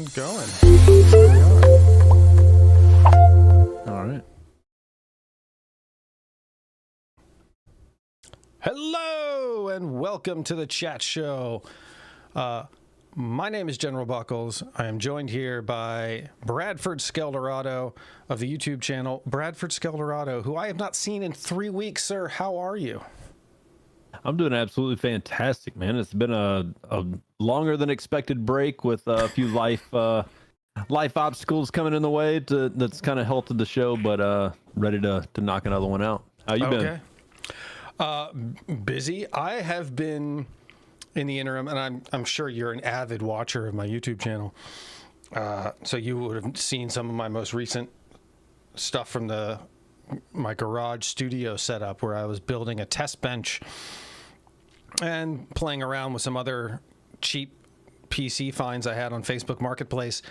Keep going. Here we are. All right. Hello and welcome to the chat show. My name is General Buckles. I am joined here by Bradford Skeldorado of the YouTube channel Bradford Skeldorado, who I have not seen in 3 weeks. Sir, how are you? I'm doing absolutely fantastic, man. It's been a longer than expected break with a few life obstacles coming in the way that's kind of halted the show, but ready to knock another one out. How you been? Busy. I have been in the interim, and I'm sure you're an avid watcher of my YouTube channel, so you would have seen some of my most recent stuff from my garage studio setup, where I was building a test bench and playing around with some other cheap PC finds I had on Facebook Marketplace.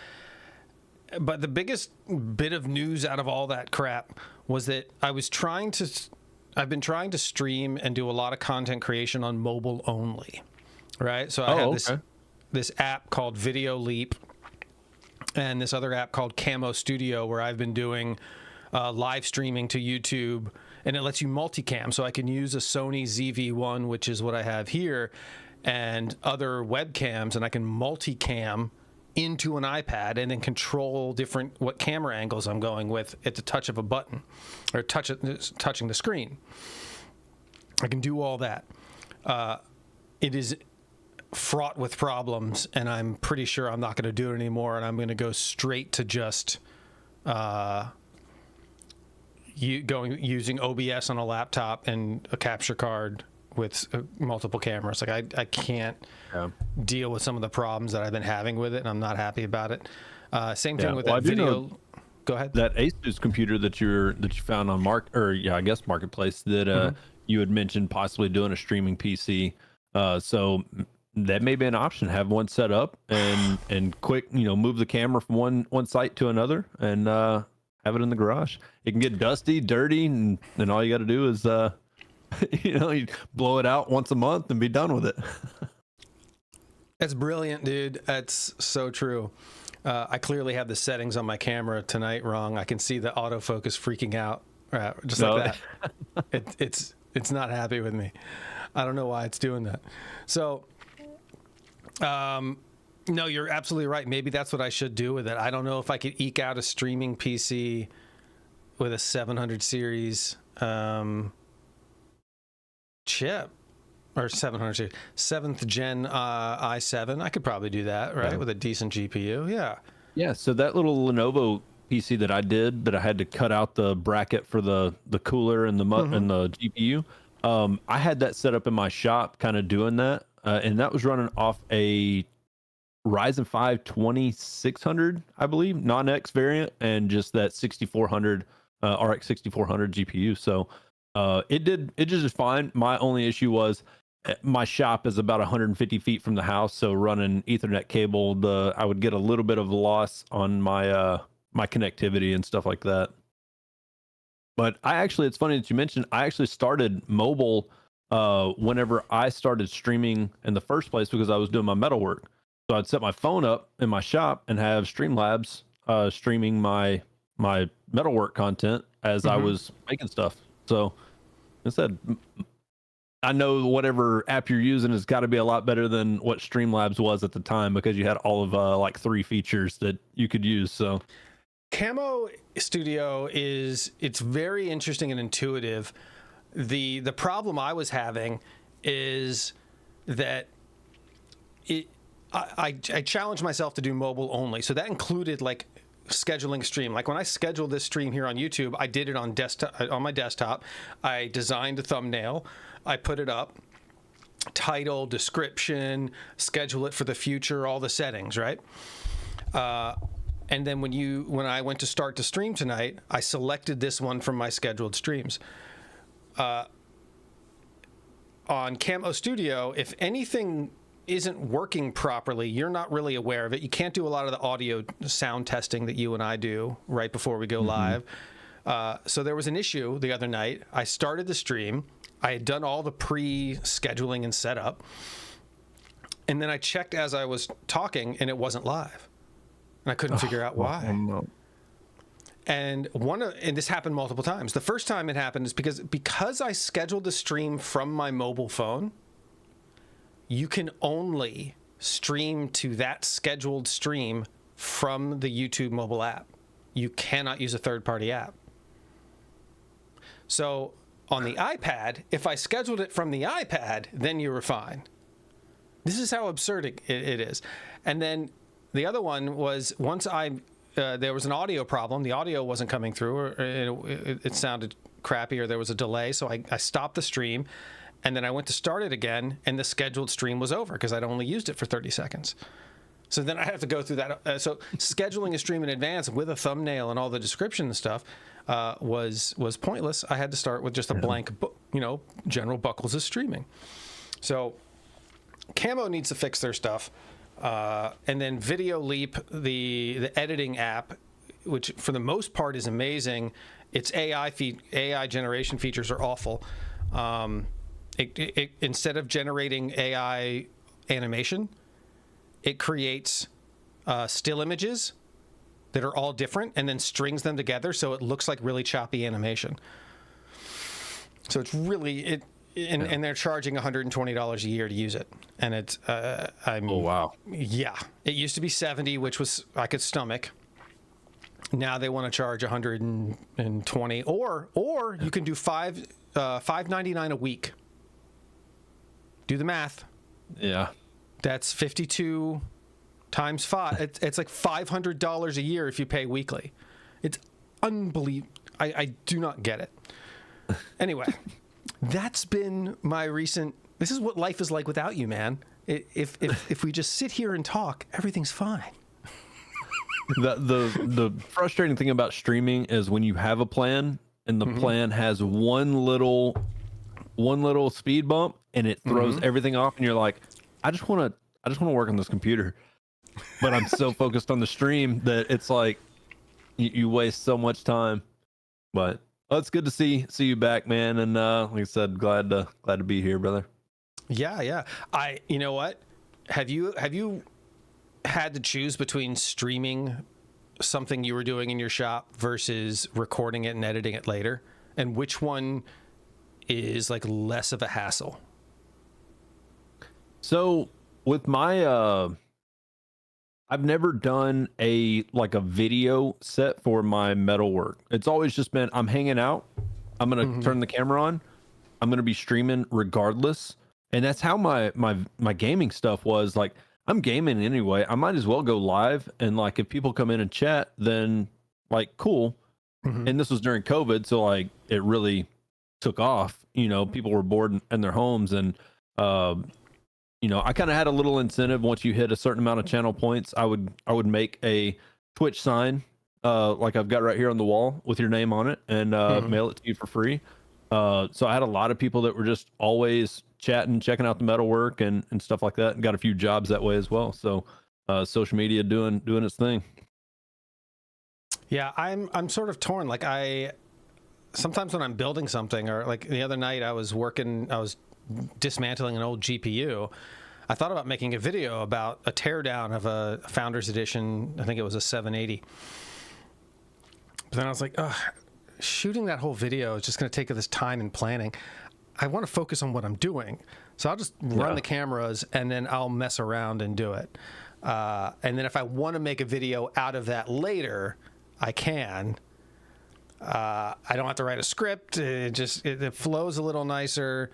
But the biggest bit of news out of all that crap was that I've been trying to stream and do a lot of content creation on mobile only, right? So I have this app called Video Leap and this other app called Camo Studio, where I've been doing live streaming to YouTube, and it lets you multicam. So I can use a Sony ZV-1, which is what I have here, and other webcams, and I can multicam into an iPad and then control what camera angles I'm going with at the touch of a button, or touching the screen. I can do all that. It is fraught with problems, and I'm pretty sure I'm not going to do it anymore, and I'm going to go straight to just using OBS on a laptop and a capture card with multiple cameras. Like I can't deal with some of the problems that I've been having with it, and I'm not happy about it. Same thing with that video. Go ahead. That Asus computer that you found on Marketplace that you had mentioned possibly doing a streaming PC. So that may be an option. Have one set up and quick, move the camera from one site to another and have it in the garage. It can get dusty, dirty, and all you got to do is you blow it out once a month and be done with it. That's brilliant, dude. That's so true. I clearly have the settings on my camera tonight wrong. I can see the autofocus freaking out, just like that. It's not happy with me. I don't know why it's doing that. So, no, you're absolutely right. Maybe that's what I should do with it. I don't know if I could eke out a streaming PC with a 700 series chip, or 700 series, 7th gen i7. I could probably do that, right? With a decent GPU. Yeah. So that little Lenovo PC that I did, that I had to cut out the bracket for the cooler and and the GPU. I had that set up in my shop, kind of doing that, and that was running off a Ryzen 5 2600, I believe, non-X variant, and just that 6400 RX 6400 GPU. So it did just fine. My only issue was my shop is about 150 feet from the house, so running Ethernet cable, I would get a little bit of loss on my my connectivity and stuff like that. But it's funny that you mentioned, I actually started mobile whenever I started streaming in the first place, because I was doing my metalwork. So I'd set my phone up in my shop and have Streamlabs streaming my metalwork content as I was making stuff. So instead, I know whatever app you're using has got to be a lot better than what Streamlabs was at the time, because you had all of like 3 features that you could use. So Camo Studio it's very interesting and intuitive. The problem I was having is that I challenged myself to do mobile only. So that included like scheduling stream. Like when I scheduled this stream here on YouTube, I did it on my desktop. I designed a thumbnail. I put it up, title, description, schedule it for the future, all the settings, right? And then when I went to start the stream tonight, I selected this one from my scheduled streams. On Camo Studio, if anything isn't working properly, you're not really aware of it. You can't do a lot of the audio sound testing that you and I do right before we go live. So there was an issue the other night. I started the stream. I had done all the pre-scheduling and setup. And then I checked as I was talking, and it wasn't live. and I couldn't figure out why. No. And this happened multiple times. The first time it happened is because I scheduled the stream from my mobile phone. You can only stream to that scheduled stream from the YouTube mobile app. You cannot use a third-party app. So on the iPad, if I scheduled it from the iPad, then you were fine. This is how absurd it is. And then the other one was once there was an audio problem. The audio wasn't coming through, or it sounded crappy, or there was a delay. So I stopped the stream, and then I went to start it again, and the scheduled stream was over because I'd only used it for 30 seconds. So then I have to go through that. So scheduling a stream in advance with a thumbnail and all the description and stuff was pointless. I had to start with just a blank, General Buckles is streaming. So Camo needs to fix their stuff. And then Video Leap, the editing app, which for the most part is amazing. Its AI generation features are awful. It instead of generating AI animation, it creates still images that are all different and then strings them together so it looks like really choppy animation. So it's really and they're charging $120 a year to use it, and it's oh wow, yeah, it used to be $70, which was I could stomach. Now they want to charge $120, or you can do $5.99 a week. Do the math. Yeah, that's 52 times 5. It's like $500 a year if you pay weekly. It's unbelievable. I do not get it. Anyway. That's been my recent. This is what life is like without you, man. If we just sit here and talk, everything's fine. The frustrating thing about streaming is when you have a plan and the plan has one little speed bump and it throws everything off, and you're like, I just want to work on this computer, but I'm so focused on the stream that it's like you waste so much time. But it's good to see you back, man. And like I said, glad to be here, brother. Yeah. You know what? Have you had to choose between streaming something you were doing in your shop versus recording it and editing it later? And which one is like less of a hassle? So with my I've never done a video set for my metal work. It's always just been, I'm hanging out, I'm gonna turn the camera on, I'm gonna be streaming regardless. And that's how my gaming stuff was. Like, I'm gaming anyway, I might as well go live, and like if people come in and chat, then like cool. And this was during COVID, so like it really took off. People were bored in their homes, and I kind of had a little incentive. Once you hit a certain amount of channel points, I would make a Twitch sign, like I've got right here on the wall with your name on it, and mail it to you for free. So I had a lot of people that were just always chatting, checking out the metalwork and stuff like that, and got a few jobs that way as well. So social media doing its thing. Yeah, I'm sort of torn. Like sometimes when I'm building something, or like the other night I was dismantling an old GPU. I thought about making a video about a teardown of a Founders Edition. I think it was a 780. But then I was like, shooting that whole video is just going to take this time and planning. I want to focus on what I'm doing. So I'll just run the cameras, and then I'll mess around and do it. And then if I want to make a video out of that later, I can. I don't have to write a script. It flows a little nicer.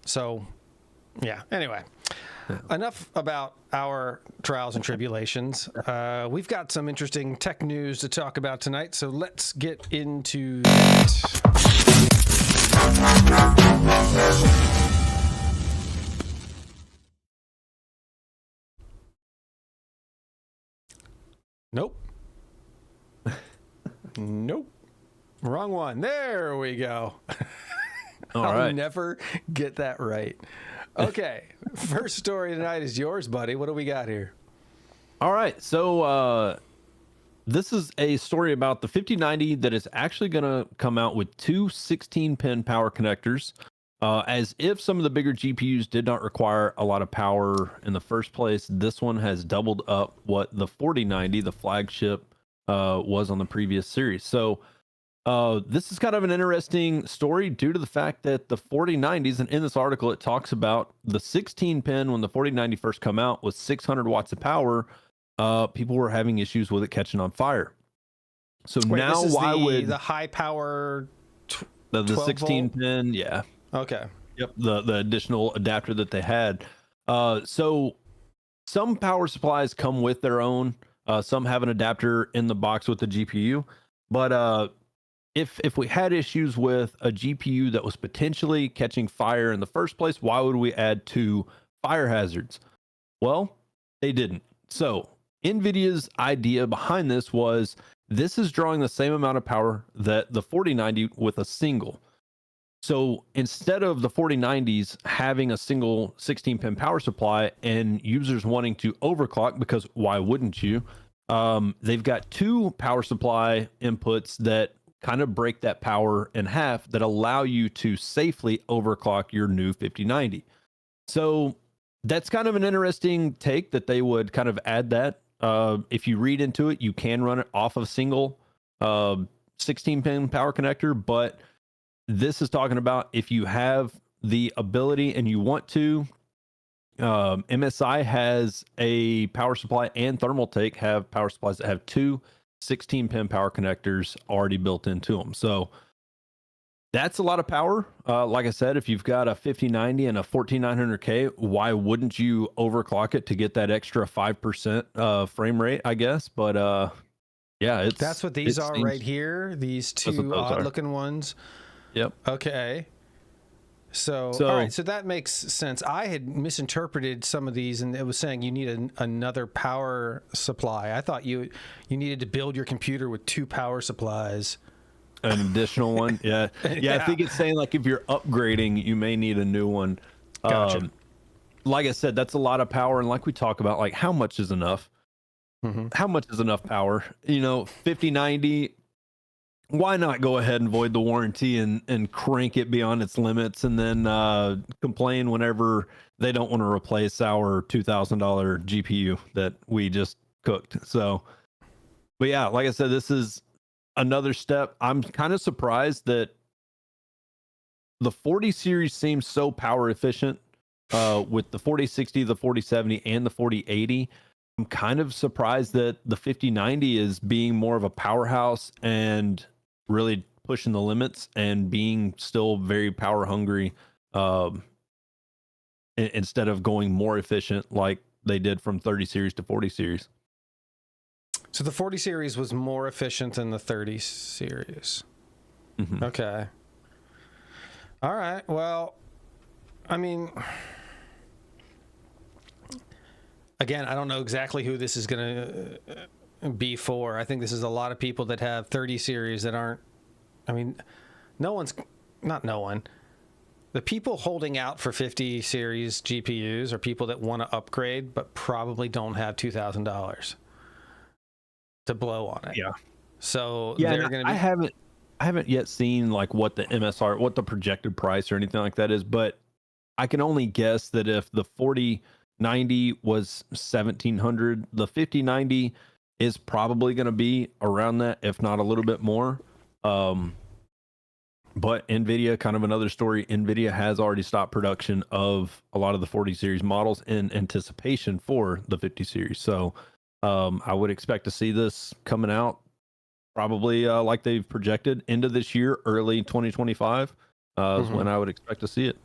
So yeah, anyway, enough about our trials and tribulations. We've got some interesting tech news to talk about tonight, so let's get into that. Nope. Nope. Wrong one. There we go. I'll never get that right. Okay. First story tonight is yours, buddy. What do we got here? All right. So this is a story about the 5090 that is actually going to come out with two 16-pin power connectors. As if some of the bigger GPUs did not require a lot of power in the first place, this one has doubled up what the 4090, the flagship, was on the previous series. So this is kind of an interesting story due to the fact that the 4090s, and in this article it talks about the 16 pin when the 4090 first come out was 600 watts of power. People were having issues with it catching on fire. So Wait, now this is why would the high power the 16 volt? pin? Yeah. Okay. Yep. The additional adapter that they had. So some power supplies come with their own. Some have an adapter in the box with the GPU. But if we had issues with a GPU that was potentially catching fire in the first place, why would we add 2 fire hazards? Well, they didn't. So NVIDIA's idea behind this is drawing the same amount of power that the 4090 with a single. So instead of the 4090s having a single 16 pin power supply and users wanting to overclock, because why wouldn't you? They've got 2 power supply inputs that kind of break that power in half that allow you to safely overclock your new 5090. So that's kind of an interesting take that they would kind of add that. If you read into it, you can run it off of a single 16 pin power connector, but this is talking about if you have the ability and you want to. MSI has a power supply, and Thermaltake have power supplies that have 2 16 pin power connectors already built into them. So that's a lot of power. Like I said, if you've got a 5090 and a 14900K, why wouldn't you overclock it to get that extra 5% frame rate, I guess? But yeah, That's what these are right here. These 2 odd looking ones. Yep. Okay. So all right, so that makes sense. I had misinterpreted some of these, and it was saying you need another power supply. I thought you needed to build your computer with 2 power supplies. An additional one. Yeah. Yeah. I think it's saying like if you're upgrading, you may need a new one. Gotcha. Like I said, that's a lot of power. And like we talk about, like how much is enough? How much is enough power? 5090. Why not go ahead and void the warranty and crank it beyond its limits, and then complain whenever they don't want to replace our $2,000 GPU that we just cooked. So, but yeah, like I said, this is another step. I'm kind of surprised that the 40 series seems so power efficient with the 4060, the 4070, and the 4080. I'm kind of surprised that the 5090 is being more of a powerhouse and really pushing the limits and being still very power hungry instead of going more efficient like they did from 30 series to 40 series. So the 40 series was more efficient than the 30 series. Okay. All right. Well, I mean, again, I don't know exactly who this is going to be for. I think this is a lot of people that have 30 series that aren't, I mean, not no one. The people holding out for 50 series GPUs are people that want to upgrade, but probably don't have $2,000 to blow on it. Yeah. So yeah, they're going to be. I haven't yet seen like what the MSR, what the projected price or anything like that is, but I can only guess that if the 4090 was 1,700, the 5090 is probably going to be around that, if not a little bit more. But NVIDIA, kind of another story. NVIDIA has already stopped production of a lot of the 40 series models in anticipation for the 50 series. So I would expect to see this coming out probably like they've projected end of this year, early 2025 is when I would expect to see it.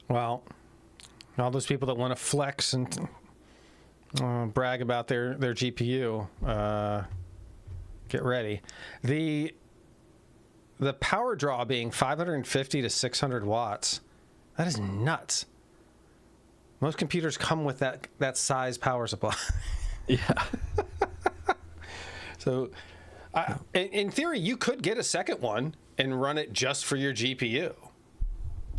Well, all those people that want to flex and brag about their GPU, get ready. The power draw being 550 to 600 watts, that is nuts. Most computers come with that size power supply. Yeah. So, in theory, you could get a second one and run it just for your GPU.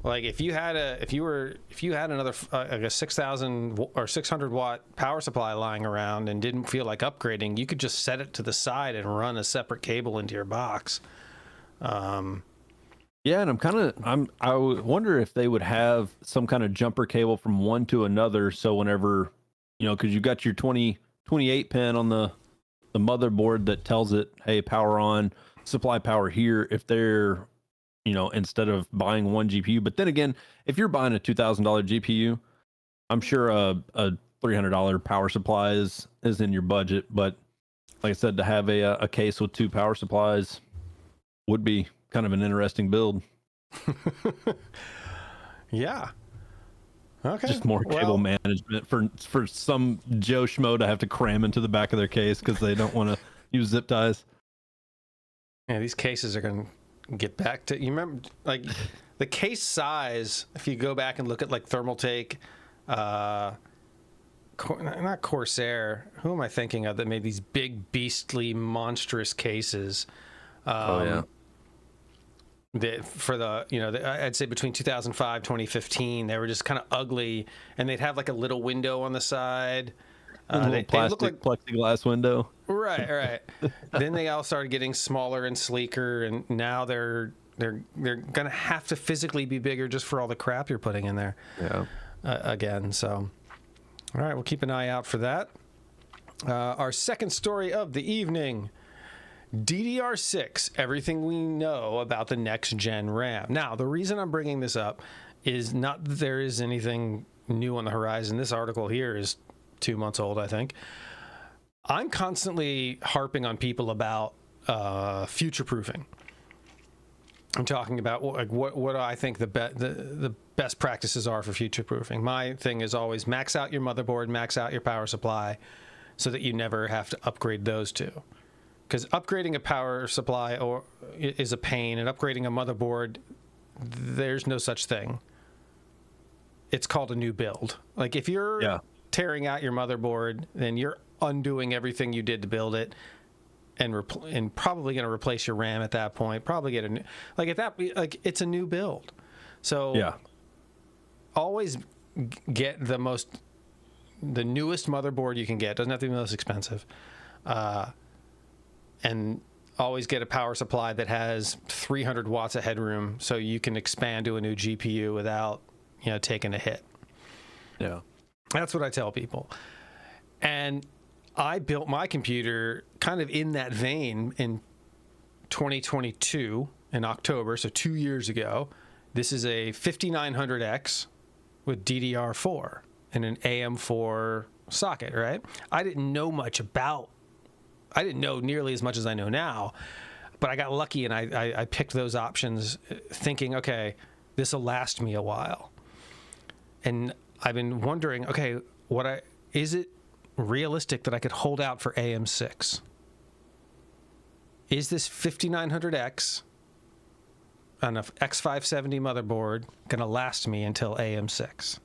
Like if you had another like a 6,000 or 600 watt power supply lying around and didn't feel like upgrading, you could just set it to the side and run a separate cable into your box. Yeah, and I would wonder if they would have some kind of jumper cable from one to another. So whenever, because you got your 28 pin on the motherboard that tells it, hey, power on, supply power here. If they're, instead of buying one GPU, but then again, if you're buying a $2,000 GPU, I'm sure a $300 power supply is in your budget. But like I said, to have a case with two power supplies would be kind of an interesting build. Yeah. Okay. Just more cable management for some Joe Schmo to have to cram into the back of their case because they don't want to use zip ties. Yeah, these cases are going to get back to, you remember, like the case size, if you go back and look at like Thermaltake, not Corsair, who am I thinking of that made these big, beastly, monstrous cases? For the, I'd say between 2005, 2015, they were just kind of ugly, and they'd have like a little window on the side. They look like plexiglass window. Right. Then they all started getting smaller and sleeker, and now they're gonna have to physically be bigger just for all the crap you're putting in there. Yeah. Again, so all right, we'll keep an eye out for that. Our second story of the evening. DDR6, everything we know about the next gen RAM. Now, the reason I'm bringing this up is not that there is anything new on the horizon. This article here is 2 months old, I think. I'm constantly harping on people about future proofing. I'm talking about like what I think the best practices are for future proofing. My thing is always max out your motherboard, max out your power supply, so that you never have to upgrade those two. Because upgrading a power supply is a pain, and upgrading a motherboard, there's no such thing. It's called a new build. Like if you're tearing out your motherboard, then you're undoing everything you did to build it, and probably going to replace your RAM at that point. Probably get a new, it's a new build. So always get the newest motherboard you can get. Doesn't have to be the most expensive. And always get a power supply that has 300 watts of headroom, so you can expand to a new GPU without, taking a hit. Yeah, that's what I tell people. And I built my computer kind of in that vein in 2022 in October, so 2 years ago. This is a 5900X with DDR4 and an AM4 socket, right? I didn't know nearly as much as I know now, but I got lucky and I picked those options thinking, okay, this will last me a while. And I've been wondering, okay, is it realistic that I could hold out for AM6? Is this 5900X on a X570 motherboard going to last me until AM6?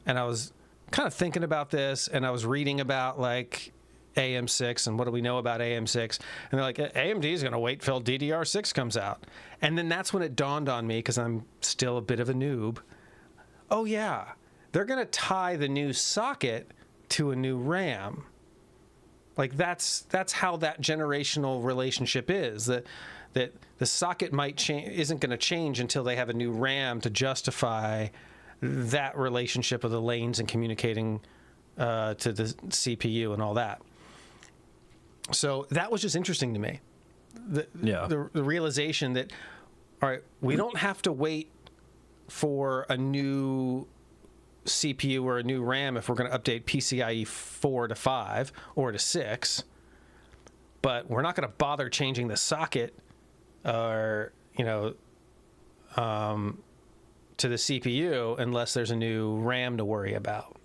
And I was kind of thinking about this, and I was reading about like AM6 and what do we know about AM6, and they're like, AMD is going to wait till DDR6 comes out. And then that's when it dawned on me, because I'm still a bit of a noob, oh yeah, they're going to tie the new socket to a new RAM. Like that's how that generational relationship is, that the socket isn't going to change until they have a new RAM to justify that relationship of the lanes and communicating to the CPU and all that. So that was just interesting to me. The realization that, all right, we don't have to wait for a new CPU or a new RAM if we're going to update PCIe 4 to 5 or to 6, but we're not going to bother changing the socket or, to the CPU unless there's a new RAM to worry about.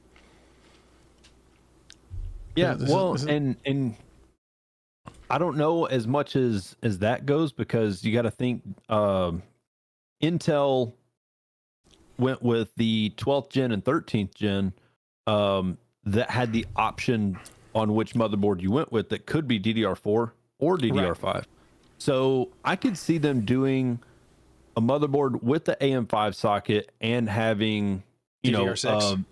Yeah, well, and I don't know as much as that goes, because you got to think Intel went with the 12th gen and 13th gen that had the option on which motherboard you went with that could be DDR4 or DDR5. Right. So I could see them doing a motherboard with the AM5 socket and having, an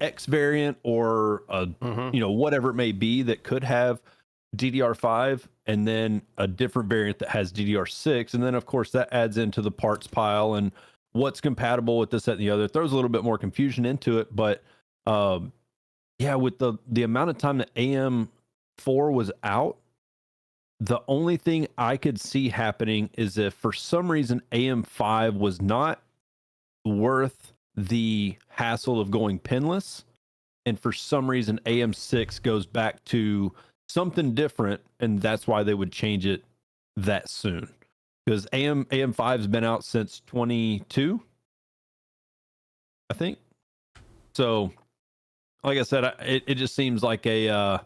X variant or whatever it may be that could have DDR5 and then a different variant that has DDR6. And then, of course, that adds into the parts pile and what's compatible with this, that, and the other. It throws a little bit more confusion into it. But yeah, with the amount of time that AM4 was out, the only thing I could see happening is if for some reason AM5 was not worth the hassle of going pinless, and for some reason AM6 goes back to something different, and that's why they would change it that soon. Because AM5's been out since 22, I think. So, like I said, it just seems like a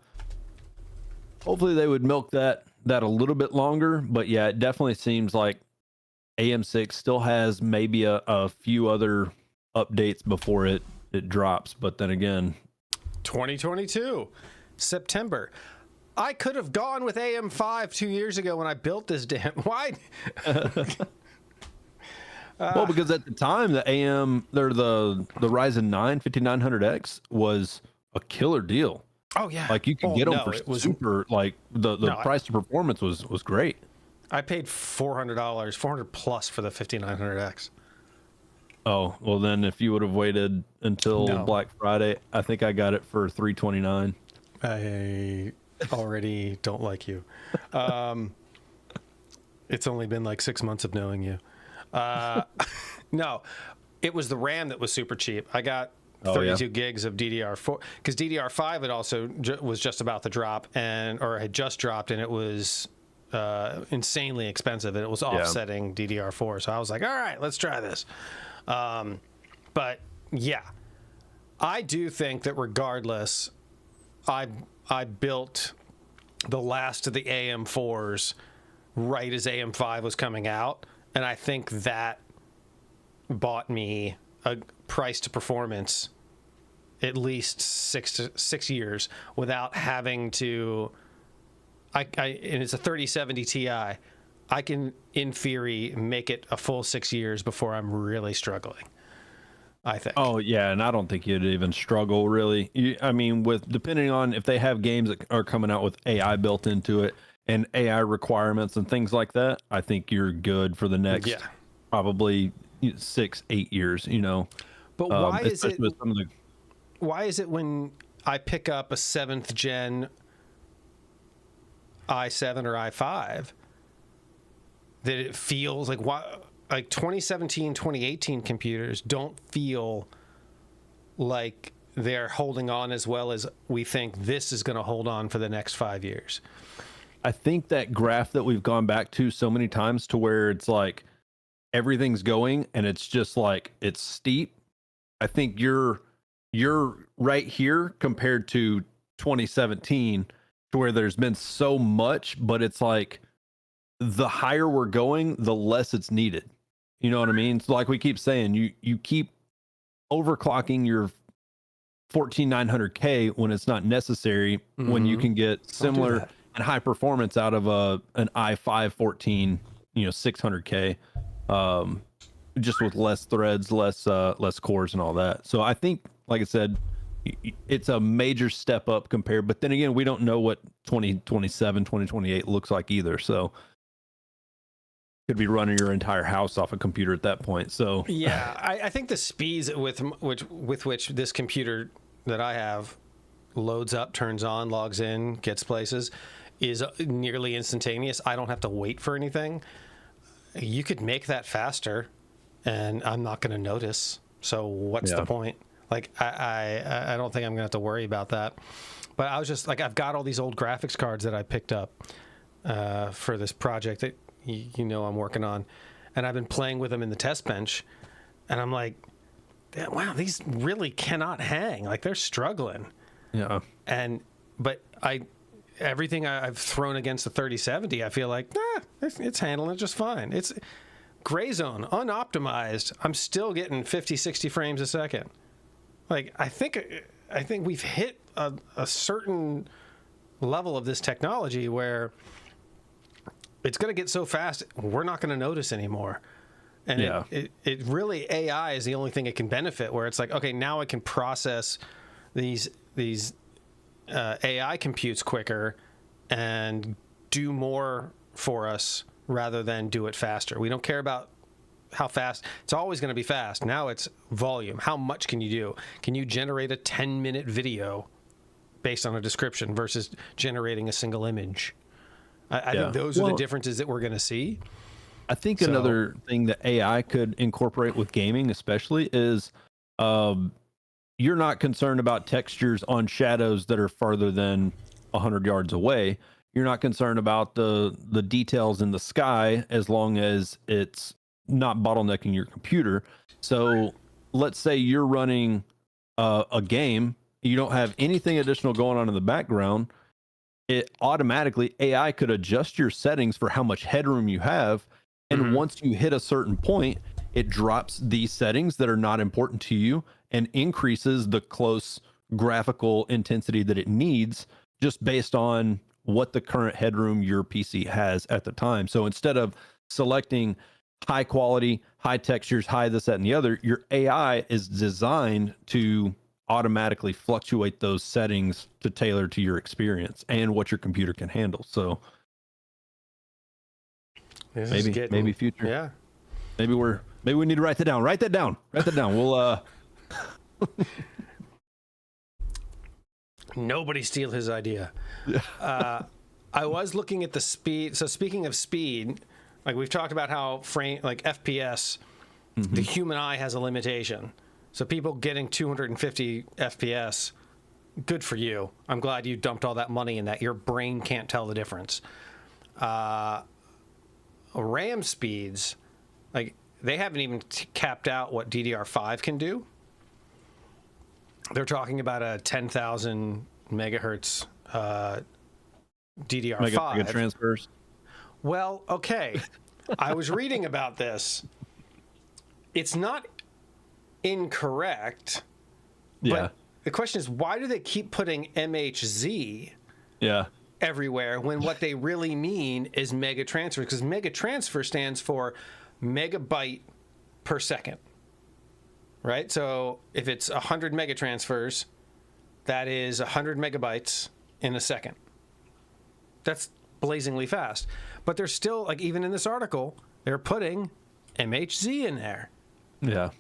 hopefully they would milk that a little bit longer. But yeah, it definitely seems like AM6 still has maybe a few other updates before it drops. But then again, 2022 September. I could have gone with AM5 2 years ago when I built this damn. Why? Well, because at the time the Ryzen 9 5900X was a killer deal. Oh yeah, like you could get them for super. Like the price to performance was great. I paid $400, $400 plus for the 5900X. Oh well, then if you would have waited until Black Friday, I think I got it for $329. I already don't like you. It's only been like 6 months of knowing you. No, it was the RAM that was super cheap. I got 32 gigs of DDR4 because DDR5 it also was just about to drop or had just dropped, and it was insanely expensive, and it was offsetting DDR4. So I was like, all right, let's try this. But yeah, I do think that regardless, I built the last of the AM4s right as AM5 was coming out, and I think that bought me a price to performance at least 6 years without having to. And it's a 3070 Ti. I can, in theory, make it a full 6 years before I'm really struggling, I think. Oh yeah, and I don't think you'd even struggle really. I mean, depending on if they have games that are coming out with AI built into it and AI requirements and things like that, I think you're good for the next probably 6-8 years. But why is it? Why is it when I pick up a 7th gen i7 or i5 that it feels like like 2017, 2018 computers don't feel like they're holding on as well as we think this is going to hold on for the next 5 years? I think that graph that we've gone back to so many times to where it's like everything's going and it's just like it's steep. I think you're right here compared to 2017 to where there's been so much, but it's like the higher we're going, the less it's needed. You know what I mean? So like we keep saying, you keep overclocking your 14900K when it's not necessary, when you can get similar and high performance out of an i5 14, 600K, just with less threads, less cores and all that. So I think, like I said, it's a major step up compared, but then again, we don't know what 2027, 2028 looks like either. So could be running your entire house off a computer at that point. So yeah, I think the speeds with which this computer that I have loads up, turns on, logs in, gets places is nearly instantaneous. I don't have to wait for anything. You could make that faster and I'm not going to notice. So what's the point? Like, I don't think I'm gonna have to worry about that. But I was just like, I've got all these old graphics cards that I picked up for this project that I'm working on, and I've been playing with them in the test bench, and I'm like, wow, these really cannot hang. Like, they're struggling. Yeah. But everything I've thrown against the 3070, I feel like, it's handling it just fine. It's gray zone, unoptimized. I'm still getting 50, 60 frames a second. Like, I think we've hit a certain level of this technology where it's going to get so fast we're not going to notice anymore. And it really, AI is the only thing it can benefit, where it's like, okay, now I can process these AI computes quicker and do more for us rather than do it faster. We don't care about how fast. It's always going to be fast. Now it's volume. How much can you do? Can you generate a 10-minute video based on a description versus generating a single image? I think those are the differences that we're going to see. I think another thing that AI could incorporate with gaming especially is you're not concerned about textures on shadows that are farther than 100 yards away. You're not concerned about the details in the sky as long as it's not bottlenecking your computer. So let's say you're running a game, you don't have anything additional going on in the background. It automatically, AI could adjust your settings for how much headroom you have. And once you hit a certain point, it drops these settings that are not important to you and increases the close graphical intensity that it needs just based on what the current headroom your PC has at the time. So instead of selecting high quality, high textures, high this, that, and the other, your AI is designed to automatically fluctuate those settings to tailor to your experience and what your computer can handle. So maybe future. Yeah. Maybe we need to write that down. Write that down. We'll Nobody steal his idea. I was looking at the speed. So speaking of speed, like we've talked about how FPS, the human eye has a limitation. So people getting 250 FPS, good for you. I'm glad you dumped all that money in that. Your brain can't tell the difference. RAM speeds, like they haven't even capped out what DDR5 can do. They're talking about a 10,000 megahertz DDR5. mega transfers. Well, okay. I was reading about this. It's not incorrect. Yeah. But the question is, why do they keep putting MHZ everywhere when what they really mean is mega transfer? Because mega transfer stands for megabyte per second. Right? So if it's 100 mega transfers, that is 100 megabytes in a second. That's blazingly fast. But they're still, like, even in this article, they're putting MHZ in there. Yeah.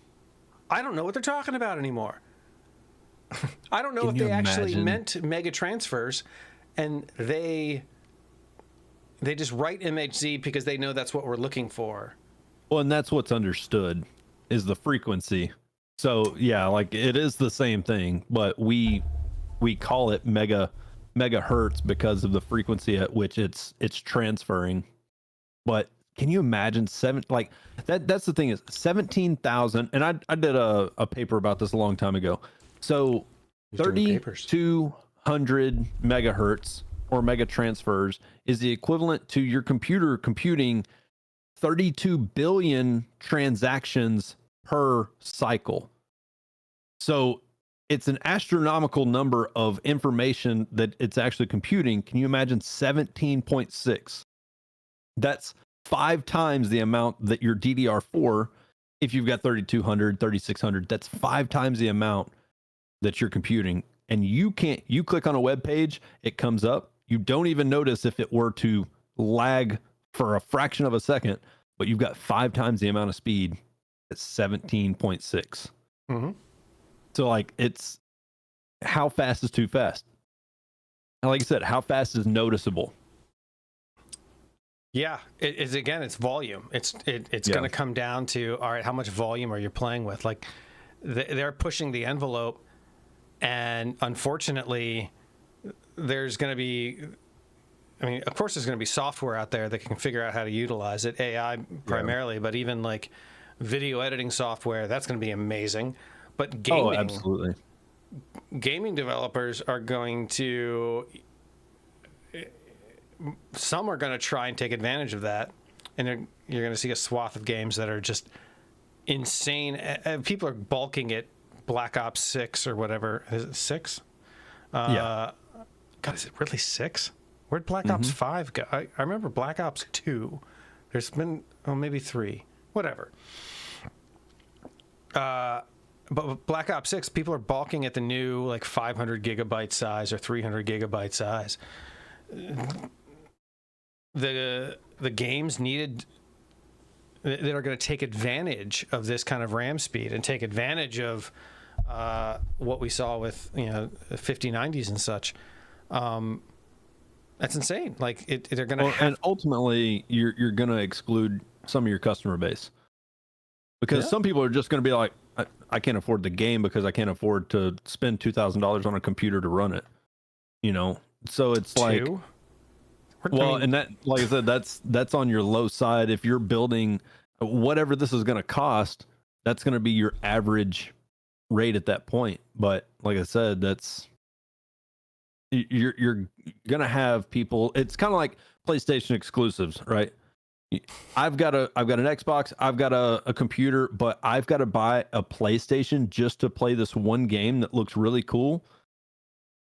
I don't know what they're talking about anymore. I don't know if they actually meant mega transfers and they just write MHZ because they know that's what we're looking for. Well, and that's what's understood is the frequency. So yeah, like it is the same thing, but we call it megahertz because of the frequency at which it's transferring. But can you imagine that's the thing is 17,000, and I did a paper about this a long time ago. So 3,200 megahertz or mega transfers is the equivalent to your computer computing 32 billion transactions per cycle. So it's an astronomical number of information that it's actually computing. Can you imagine 17.6? That's 5 times the amount that your DDR4, if you've got 3,200, 3,600, that's 5 times the amount that you're computing. And you click on a web page, it comes up. You don't even notice if it were to lag for a fraction of a second, but you've got 5 times the amount of speed at 17.6. Mm-hmm. So like it's how fast is too fast? And like I said, how fast is noticeable? Yeah, it's volume. It's going to come down to, all right, how much volume are you playing with? Like they're pushing the envelope, and unfortunately there's going to be, I mean, of course there's going to be software out there that can figure out how to utilize it, AI primarily, but even like video editing software, that's going to be amazing. But gaming, absolutely. Gaming developers are going to, some are going to try and take advantage of that, and you're going to see a swath of games that are just insane. People are bulking it. Black Ops 6 or whatever. Is it 6? God, is it really 6? Where'd Black Ops 5 go? I remember Black Ops 2. There's been, maybe 3. Whatever. But Black Ops 6, people are balking at the new like 500 gigabyte size or 300 gigabyte size. the games needed that are going to take advantage of this kind of RAM speed and take advantage of what we saw with 5090s and such. That's insane. Like they're going to and ultimately you're going to exclude some of your customer base, because some people are just going to be like, I can't afford the game because I can't afford to spend $2,000 on a computer to run it. So it's like, well, and that, like I said, that's on your low side. If you're building whatever this is going to cost, that's going to be your average rate at that point. But like I said, you're going to have people. It's kind of like PlayStation exclusives, right? I've got an Xbox, I've got a computer, but I've got to buy a PlayStation just to play this one game that looks really cool.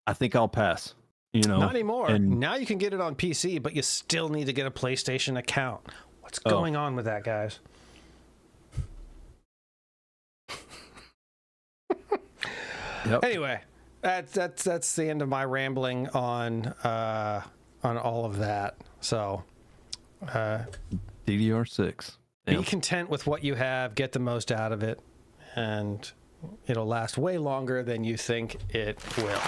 I think I'll pass. Not anymore. And now you can get it on PC, but you still need to get a PlayStation account. What's going on with that, guys? Yep. Anyway, that's the end of my rambling on all of that. So, DDR6. Be content with what you have. Get the most out of it, and it'll last way longer than you think it will.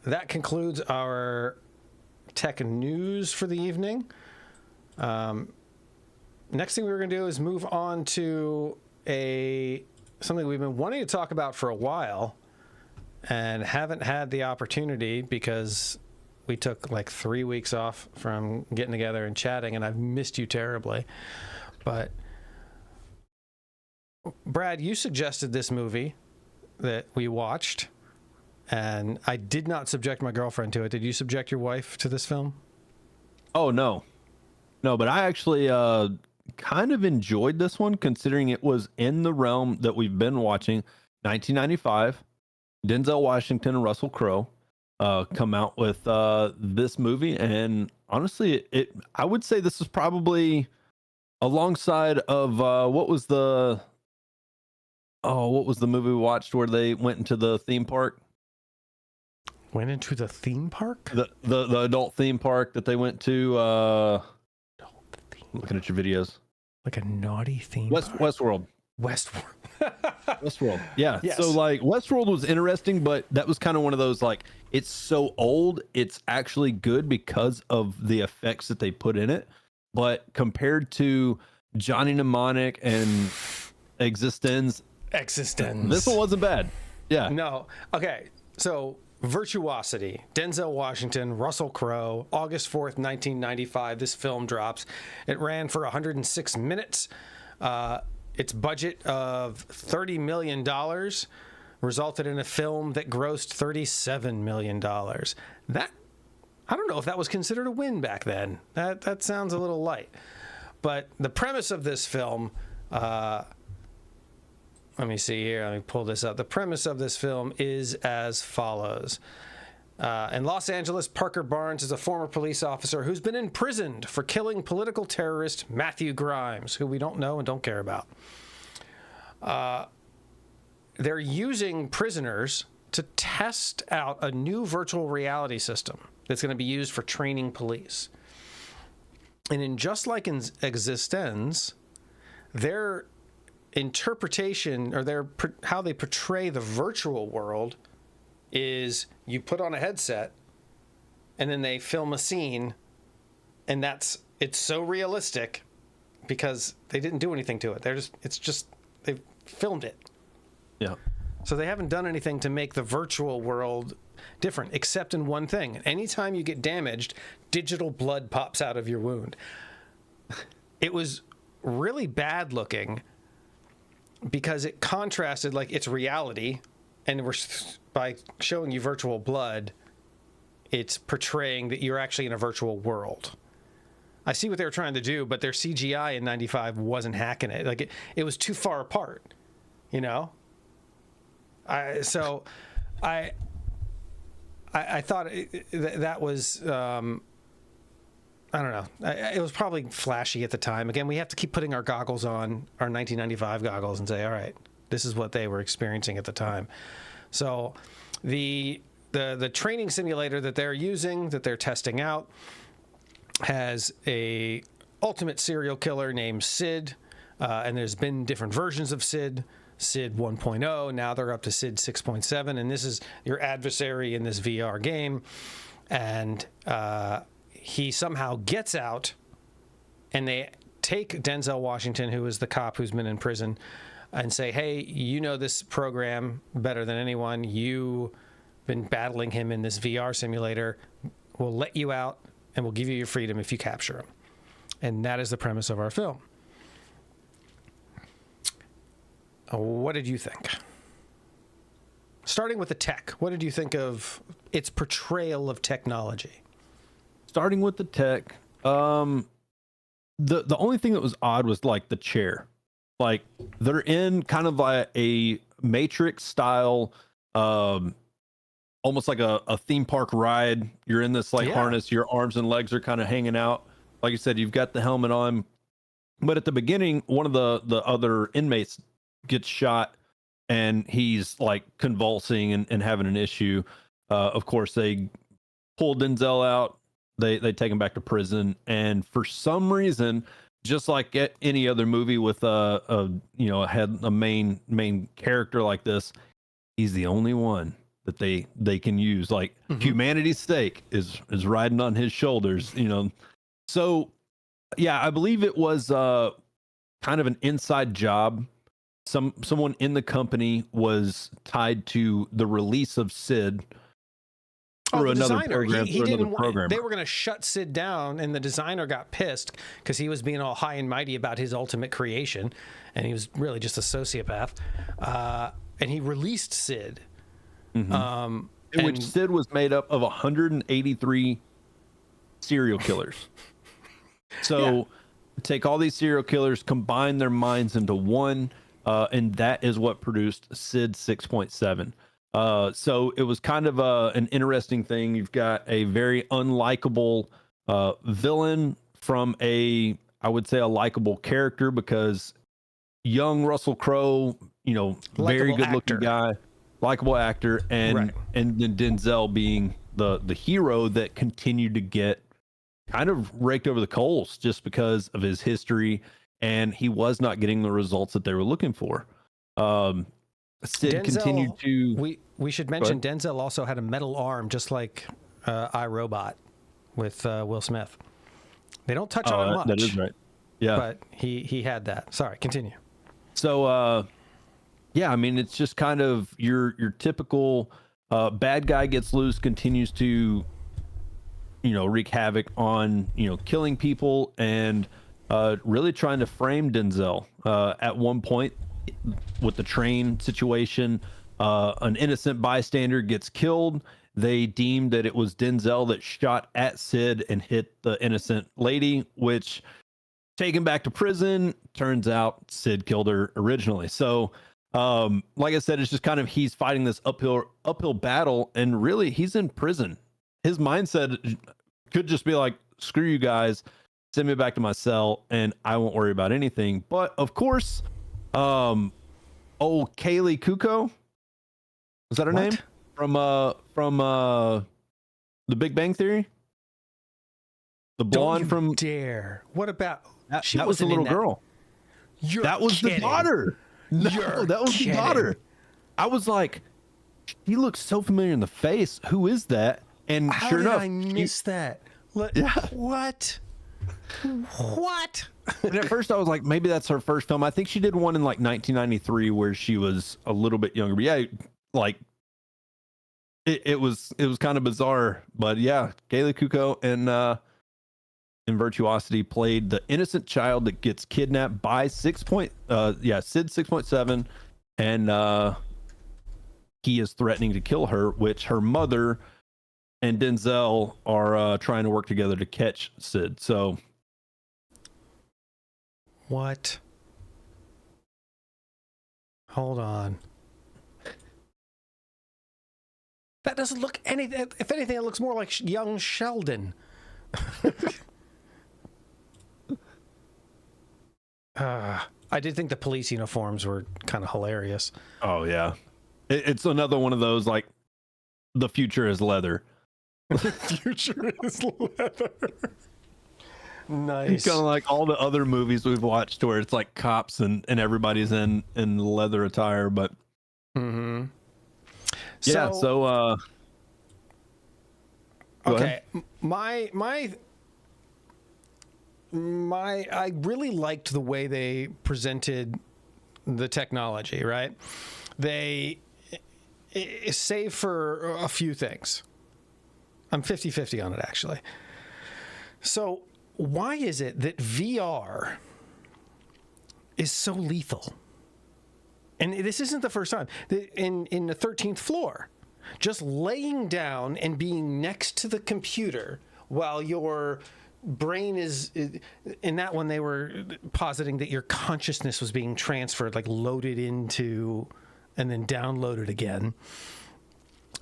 That concludes our tech news for the evening. Next thing we're going to do is move on to something we've been wanting to talk about for a while and haven't had the opportunity because we took like 3 weeks off from getting together and chatting, and I've missed you terribly. But Brad, you suggested this movie that we watched, and I did not subject my girlfriend to it. Did you subject your wife to this film? Oh, no, but I actually kind of enjoyed this one, considering it was in the realm that we've been watching. 1995, Denzel Washington and Russell Crowe come out with this movie, and honestly, I would say this is probably alongside of what was the movie we watched where they went into the theme park? Went into the theme park? The adult theme park that they went to. Looking at your videos. Like a naughty theme park? Westworld. Westworld. Yeah. Yes. So like Westworld was interesting, but that was kind of one of those, like, it's so old, it's actually good because of the effects that they put in it. But compared to Johnny Mnemonic and Existence, this one wasn't bad. Yeah. No. Okay. So Virtuosity, Denzel Washington, Russell Crowe, August 4th, 1995. This film drops. It ran for 106 minutes. Its budget of $30 million resulted in a film that grossed $37 million. That, I don't know if that was considered a win back then. That sounds a little light. But the premise of this film, let me see here. Let me pull this up. The premise of this film is as follows. In Los Angeles, Parker Barnes is a former police officer who's been imprisoned for killing political terrorist Matthew Grimes, who we don't know and don't care about. They're using prisoners to test out a new virtual reality system that's going to be used for training police. And in just like in Existence, their interpretation, or how they portray the virtual world, is you put on a headset and then they film a scene, and it's so realistic because they didn't do anything to it. They filmed it. Yeah. So they haven't done anything to make the virtual world different, except in one thing. Anytime you get damaged, digital blood pops out of your wound. It was really bad looking because it contrasted, like, it's reality, and by showing you virtual blood, it's portraying that you're actually in a virtual world. I see what they were trying to do, but their CGI in 95 wasn't hacking it. Like, it was too far apart, you know? I thought that was, I don't know. It was probably flashy at the time. Again, we have to keep putting our goggles on, our 1995 goggles, and say, all right, this is what they were experiencing at the time. So the the training simulator that they're using, that they're testing out, has a ultimate serial killer named Sid, and there's been different versions of Sid. Sid 1.0, now they're up to Sid 6.7, and this is your adversary in this VR game. And he somehow gets out, and they take Denzel Washington, who is the cop who's been in prison, and say, hey, you know this program better than anyone. You've been battling him in this VR simulator. We'll let you out, and we'll give you your freedom if you capture him. And that is the premise of our film. What did you think? Starting with the tech, what did you think of its portrayal of technology? Starting with the tech, the only thing that was odd was like the chair. Like they're in kind of like a Matrix style, almost like a theme park ride. You're in this like harness, your arms and legs are kind of hanging out. Like you said, you've got the helmet on, but at the beginning, one of the other inmates gets shot and he's like convulsing and having an issue. Of course, they pull Denzel out. They take him back to prison, and for some reason, just like at any other movie with a main character like this, he's the only one that they can use. Like humanity's stake is riding on his shoulders, you know. So yeah, I believe it was kind of an inside job. Someone in the company was tied to the release of Sid through another program. He didn't want, they were going to shut Sid down, and the designer got pissed because he was being all high and mighty about his ultimate creation, and he was really just a sociopath. And he released Sid. In which Sid was made up of 183 serial killers. So take all these serial killers, combine their minds into one, and that is what produced Sid 6.7. So it was kind of an interesting thing. You've got a very unlikable villain from I would say a likable character, because young Russell Crowe, you know, very good looking guy, likable actor, and then Denzel being the hero that continued to get kind of raked over the coals just because of his history, and he was not getting the results that they were looking for. Sid Denzel, continued to. We should mention Denzel also had a metal arm, just like iRobot with Will Smith. They don't touch on it much. That is right. Yeah, but he had that. Sorry, continue. So yeah, I mean, it's just kind of your typical bad guy gets loose, continues to, you know, wreak havoc on, you know, killing people, and really trying to frame Denzel. At one point with the train situation, an innocent bystander gets killed. They deemed that it was Denzel that shot at Sid and hit the innocent lady, which, taken back to prison, turns out Sid killed her originally. So like I said, it's just kind of, he's fighting this uphill battle, and really he's in prison. His mindset could just be like, screw you guys, send me back to my cell and I won't worry about anything. But of course, 𝐂𝐿𝐉, is that her name? From The Big Bang Theory? The blonde from Dare. What about that was the little girl. That was the daughter. No, that was the daughter. I was like, he looks so familiar in the face. Who is that? And how sure did enough, I miss that? What? What? And at first I was like, maybe that's her first film. I think she did one in like 1993 where she was a little bit younger. But yeah, like it was kind of bizarre. But yeah, 𝐂𝐿𝐉 in Virtuosity played the innocent child that gets kidnapped by Sid 6.7, and he is threatening to kill her, which her mother and Denzel are trying to work together to catch Sid. So what? Hold on. That doesn't look anything. If anything, it looks more like young Sheldon. I did think the police uniforms were kind of hilarious. Oh yeah, it's another one of those, like, the future is leather. Future is leather. Nice. Kind of like all the other movies we've watched where it's like cops and everybody's in leather attire, but Mm-hmm. yeah. So go okay, ahead. I really liked the way they presented the technology, right? They, save for a few things. I'm 50-50 on it, actually. So why is it that VR is so lethal? And this isn't the first time. In the 13th floor, just laying down and being next to the computer while your brain is, in that one they were positing that your consciousness was being transferred, like loaded into and then downloaded again.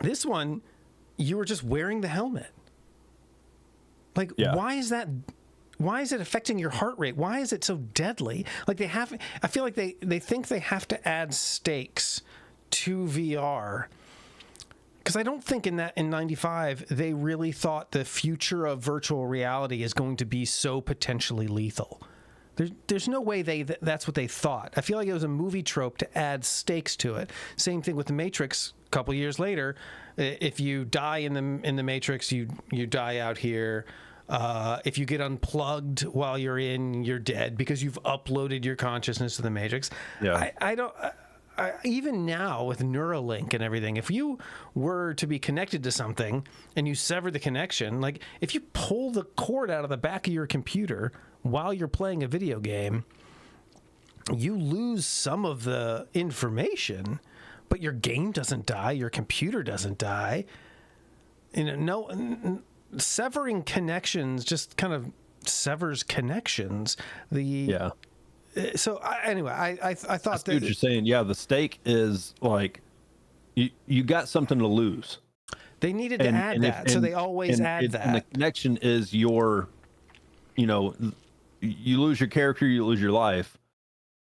This one, you were just wearing the helmet. Like, why is that? Why is it affecting your heart rate? Why is it so deadly? Like I feel like they think they have to add stakes to VR. Because I don't think in 95 they really thought the future of virtual reality is going to be so potentially lethal. There's no way that's what they thought. I feel like it was a movie trope to add stakes to it. Same thing with the Matrix. A couple years later, if you die in the Matrix, you die out here. If you get unplugged while you're in, you're dead because you've uploaded your consciousness to the Matrix. Yeah. I don't. Even now with Neuralink and everything, if you were to be connected to something and you sever the connection, like if you pull the cord out of the back of your computer while you're playing a video game, you lose some of the information, but your game doesn't die, your computer doesn't die. Severing connections just kind of severs connections. So anyway, I thought that what you're saying. Yeah, the stake is like you got something to lose. They needed to add that, so they always add that. And the connection is you lose your character, you lose your life,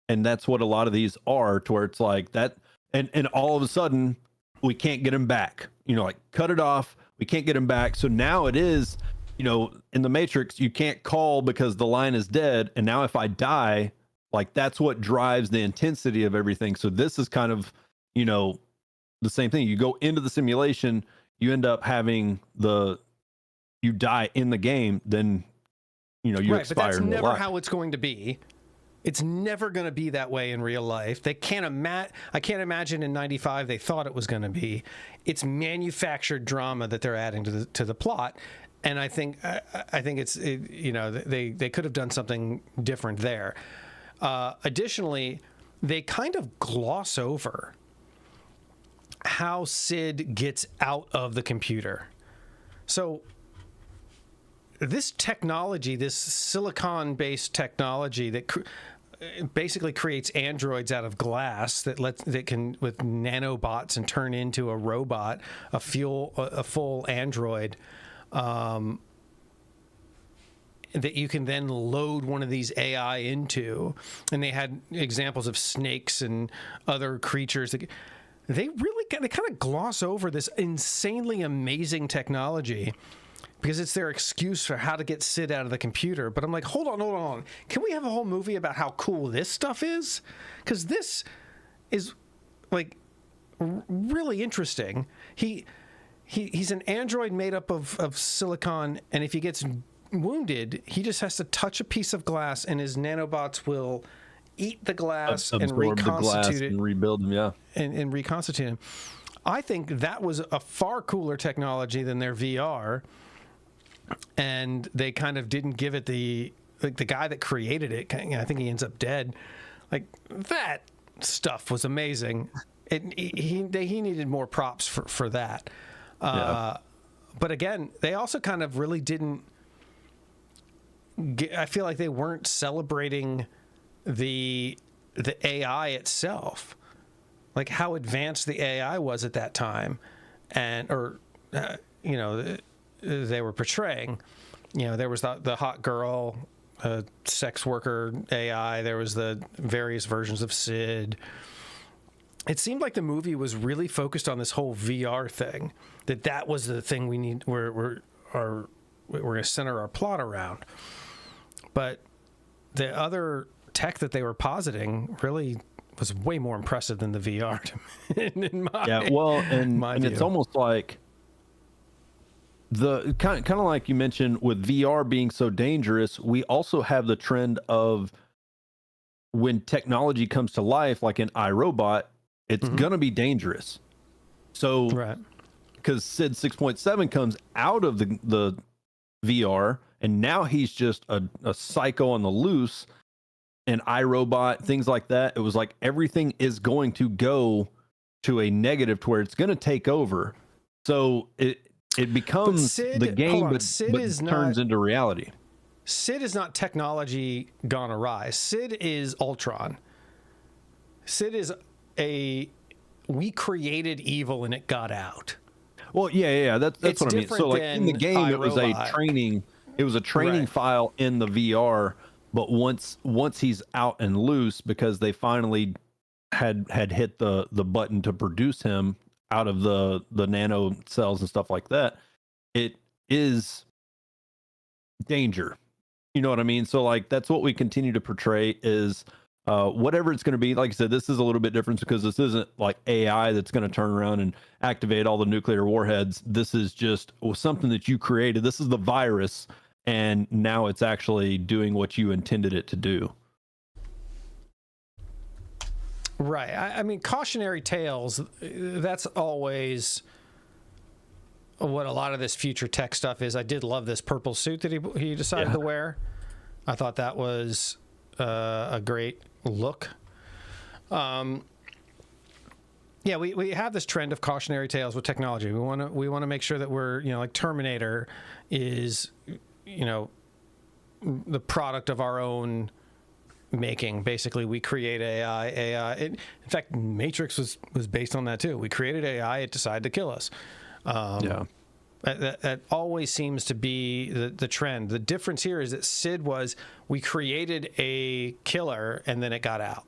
and that's what a lot of these are. To where it's like that, and all of a sudden we can't get him back. Like cut it off. We can't get him back. So now it is, in the Matrix, you can't call because the line is dead. And now if I die, like that's what drives the intensity of everything. So this is kind of, the same thing. You go into the simulation, you end up having you die in the game, then, you right, expire. But that's in never life. how it's going to be. It's never going to be that way in real life. I can't imagine in 95 they thought it was going to be. It's manufactured drama that they're adding to the plot, and I think it's they could have done something different there. Additionally, they kind of gloss over how Sid gets out of the computer. So this technology, this silicon-based technology that basically creates androids out of glass that can with nanobots and turn into a robot, a full android, that you can then load one of these AI into. And they had examples of snakes and other creatures that they kind of gloss over this insanely amazing technology because it's their excuse for how to get Sid out of the computer. But I'm like, hold on. Can we have a whole movie about how cool this stuff is? Because this is like really interesting. He's an android made up of silicon, and if he gets wounded, he just has to touch a piece of glass, and his nanobots will eat the glass and reconstitute it and rebuild them. Yeah, and reconstitute him. I think that was a far cooler technology than their VR. And they kind of didn't give it the guy that created it. I think he ends up dead. Like that stuff was amazing. He needed more props for that. But again, they also kind of really didn't. I feel like they weren't celebrating the AI itself, like how advanced the AI was at that time, they were portraying. There was the hot girl, sex worker AI. There was the various versions of Sid. it seemed like the movie was really focused on this whole VR thing, that was the thing we need, we're going to center our plot around. But the other tech that they were positing really was way more impressive than the VR in my, yeah, well, and it's view. almost like the kind of like you mentioned with VR being so dangerous, we also have the trend of when technology comes to life, like in iRobot, it's gonna be dangerous. So, Right. because Sid 6.7 comes out of the VR, and now he's just a psycho on the loose, and iRobot, things like that. It was like everything is going to go to a negative to where it's going to take over. So it becomes the game, but turns into reality. Sid is not technology gone awry. Sid is Ultron. Sid is we created evil and it got out. Well, yeah, that's what I mean. So like in the game, it was a training Right. file in the VR, but once he's out and loose, because they finally had hit the button to produce him out of the nano cells and stuff like that, it is danger. You know what I mean? So like that's what we continue to portray is whatever it's going to be. Like I said, this is a little bit different because this isn't like AI that's going to turn around and activate all the nuclear warheads. This is just something that you created. This is the virus, and now it's actually doing what you intended it to do. Right. I mean, cautionary tales, that's always what a lot of this future tech stuff is. I did love this purple suit that he decided to wear. I thought that was a great look. Yeah, we have this trend of cautionary tales with technology. We want to make sure that we're, like Terminator is, the product of our own making. Basically, we create AI. In fact, Matrix was based on that too. We created AI. It decided to kill us. That always seems to be the trend. The difference here is that Sid we created a killer and then it got out.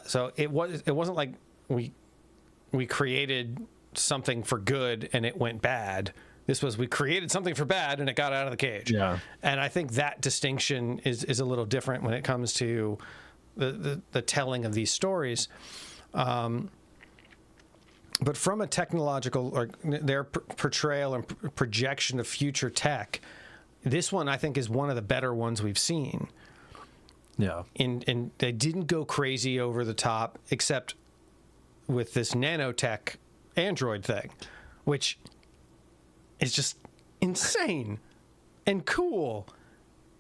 So it wasn't like we created something for good and it went bad. This was we created something for bad and it got out of the cage. Yeah. And I think that distinction is a little different when it comes to the telling of these stories. But from a technological or their portrayal and projection of future tech, this one I think is one of the better ones we've seen. Yeah. And they didn't go crazy over the top, except with this nanotech android thing, which is just insane and cool.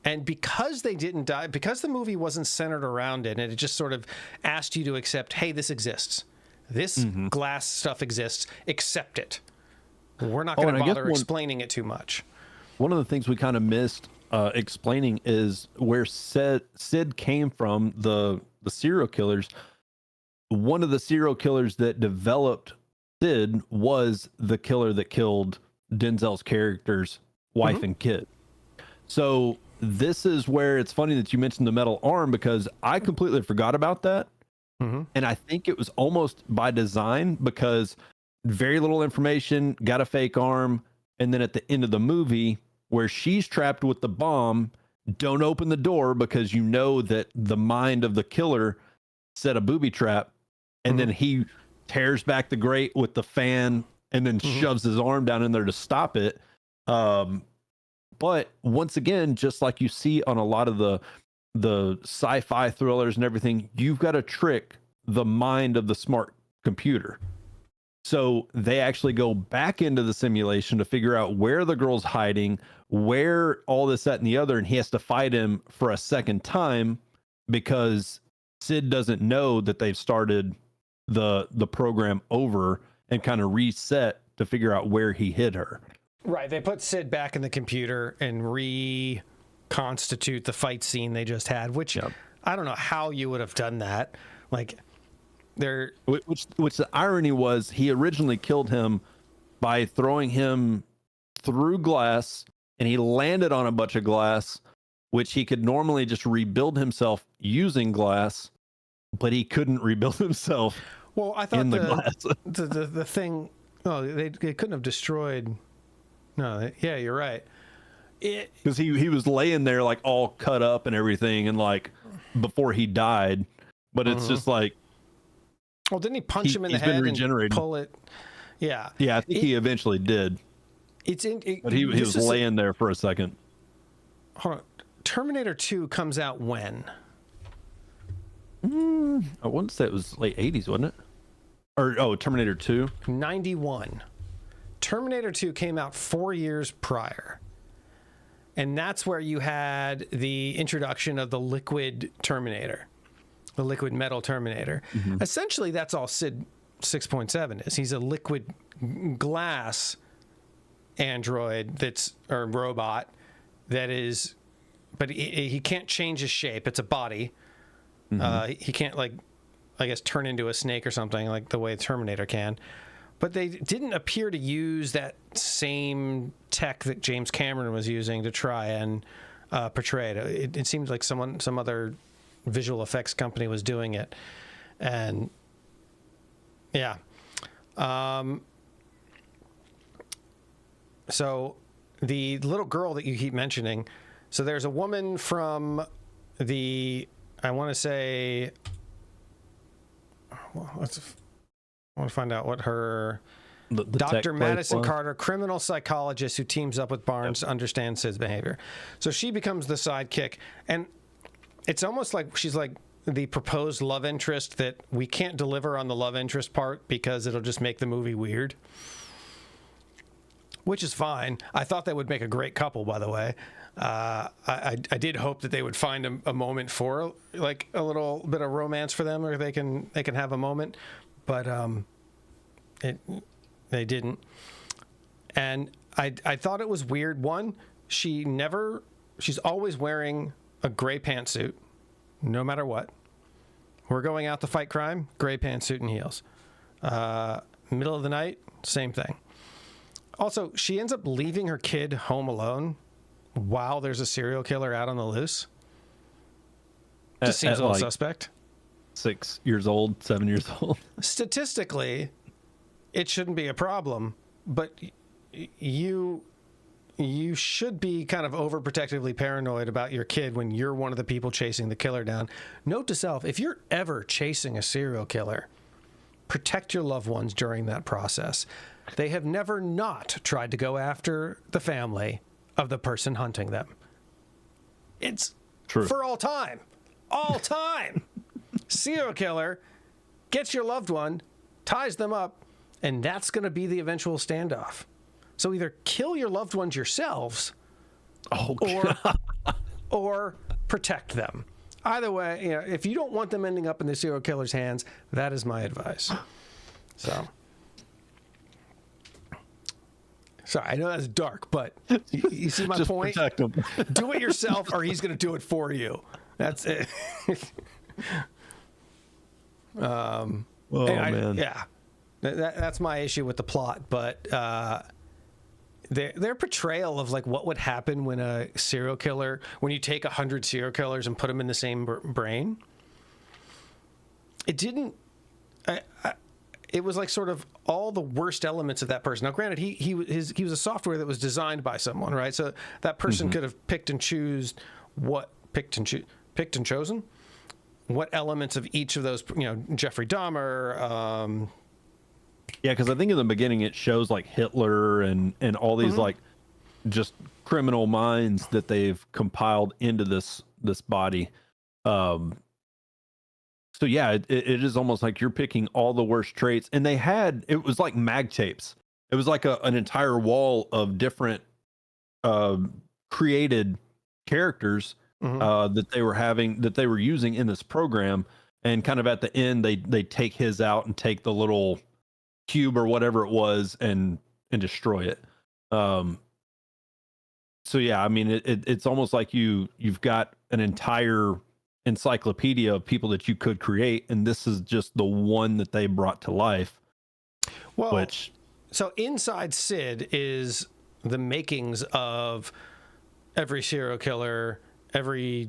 And because they didn't die, because the movie wasn't centered around it, and it just sort of asked you to accept, hey, this exists. This glass stuff exists. Accept it. We're not going to bother explaining it too much. One of the things we kind of missed explaining is where Sid came from, the serial killers. One of the serial killers that developed Sid was the killer that killed Denzel's character's wife and kid. So this is where it's funny that you mentioned the metal arm, because I completely forgot about that. And I think it was almost by design, because very little information, got a fake arm. And then at the end of the movie, where she's trapped with the bomb, don't open the door because you know that the mind of the killer set a booby trap. And then he tears back the grate with the fan and then shoves his arm down in there to stop it. But once again, just like you see on a lot of the sci-fi thrillers and everything, you've got to trick the mind of the smart computer. So they actually go back into the simulation to figure out where the girl's hiding, where all this, that, and the other, and he has to fight him for a second time because Sid doesn't know that they've started the program over and kind of reset to figure out where he hid her. Right. They put Sid back in the computer and reconstitute the fight scene they just had, which I don't know how you would have done that. Like, which the irony was, he originally killed him by throwing him through glass, and he landed on a bunch of glass, which he could normally just rebuild himself using glass. but he couldn't rebuild himself. Well, I thought in the glass. the thing. Oh, they couldn't have destroyed. No, yeah, you're right. Because he was laying there like all cut up and everything, and like before he died, but it's just like. Well, didn't he punch him in the head and pull it? Yeah. Yeah, I think he eventually did. But he was laying there for a second. Hold on. Terminator 2 comes out when? I want to say it was late 80s, wasn't it? Or Terminator 2? 91. Terminator 2 came out 4 years prior. And that's where you had the introduction of the liquid Terminator, the liquid metal Terminator. Essentially, that's all Sid 6.7 is. He's a liquid glass android or robot that is, but he can't change his shape. It's a body. He can't, like, I guess, turn into a snake or something like the way Terminator can. But they didn't appear to use that same tech that James Cameron was using to try and portray it. It seemed like some other visual effects company was doing it. And yeah. So the little girl that you keep mentioning, so there's a woman from I want to say, well, I want to find out what her, Dr. Madison Carter, criminal psychologist who teams up with Barnes to understand Sid's behavior. So she becomes the sidekick, and it's almost like she's like the proposed love interest that we can't deliver on the love interest part because it'll just make the movie weird. Which is fine. I thought that would make a great couple, by the way. I did hope that they would find a moment for like a little bit of romance for them, or they can have a moment, but they didn't. And I thought it was weird. One, she's always wearing a gray pantsuit, no matter what. We're going out to fight crime, gray pantsuit and heels. Middle of the night, same thing. Also, she ends up leaving her kid home alone while there's a serial killer out on the loose. Just seems a little suspect. 6 years old, 7 years old. Statistically, it shouldn't be a problem, but you should be kind of overprotectively paranoid about your kid when you're one of the people chasing the killer down. Note to self, if you're ever chasing a serial killer, protect your loved ones during that process. They have never not tried to go after the family of the person hunting them. It's true for all time. All time. Serial killer gets your loved one, ties them up, and that's going to be the eventual standoff. So either kill your loved ones yourselves or protect them. Either way, if you don't want them ending up in the serial killer's hands, that is my advice. So... Sorry, I know that's dark, but you see my point? Protect him. Do it yourself, or he's going to do it for you. That's it. Man. Yeah. That's my issue with the plot, but their portrayal of like what would happen when when you take 100 serial killers and put them in the same brain, it didn't... It was like sort of all the worst elements of that person. Now, granted, he was a software that was designed by someone, right? So that person could have picked and chosen what elements of each of those, Jeffrey Dahmer. Yeah, because I think in the beginning it shows like Hitler and all these like just criminal minds that they've compiled into this body. So yeah, it is almost like you're picking all the worst traits, and it was like mag tapes. It was like an entire wall of different created characters that they were using in this program, and kind of at the end they take his out and take the little cube or whatever it was and destroy it. So yeah, I mean it's almost like you've got an entire encyclopedia of people that you could create, and this is just the one that they brought to life. Well, so inside Sid is the makings of every serial killer, every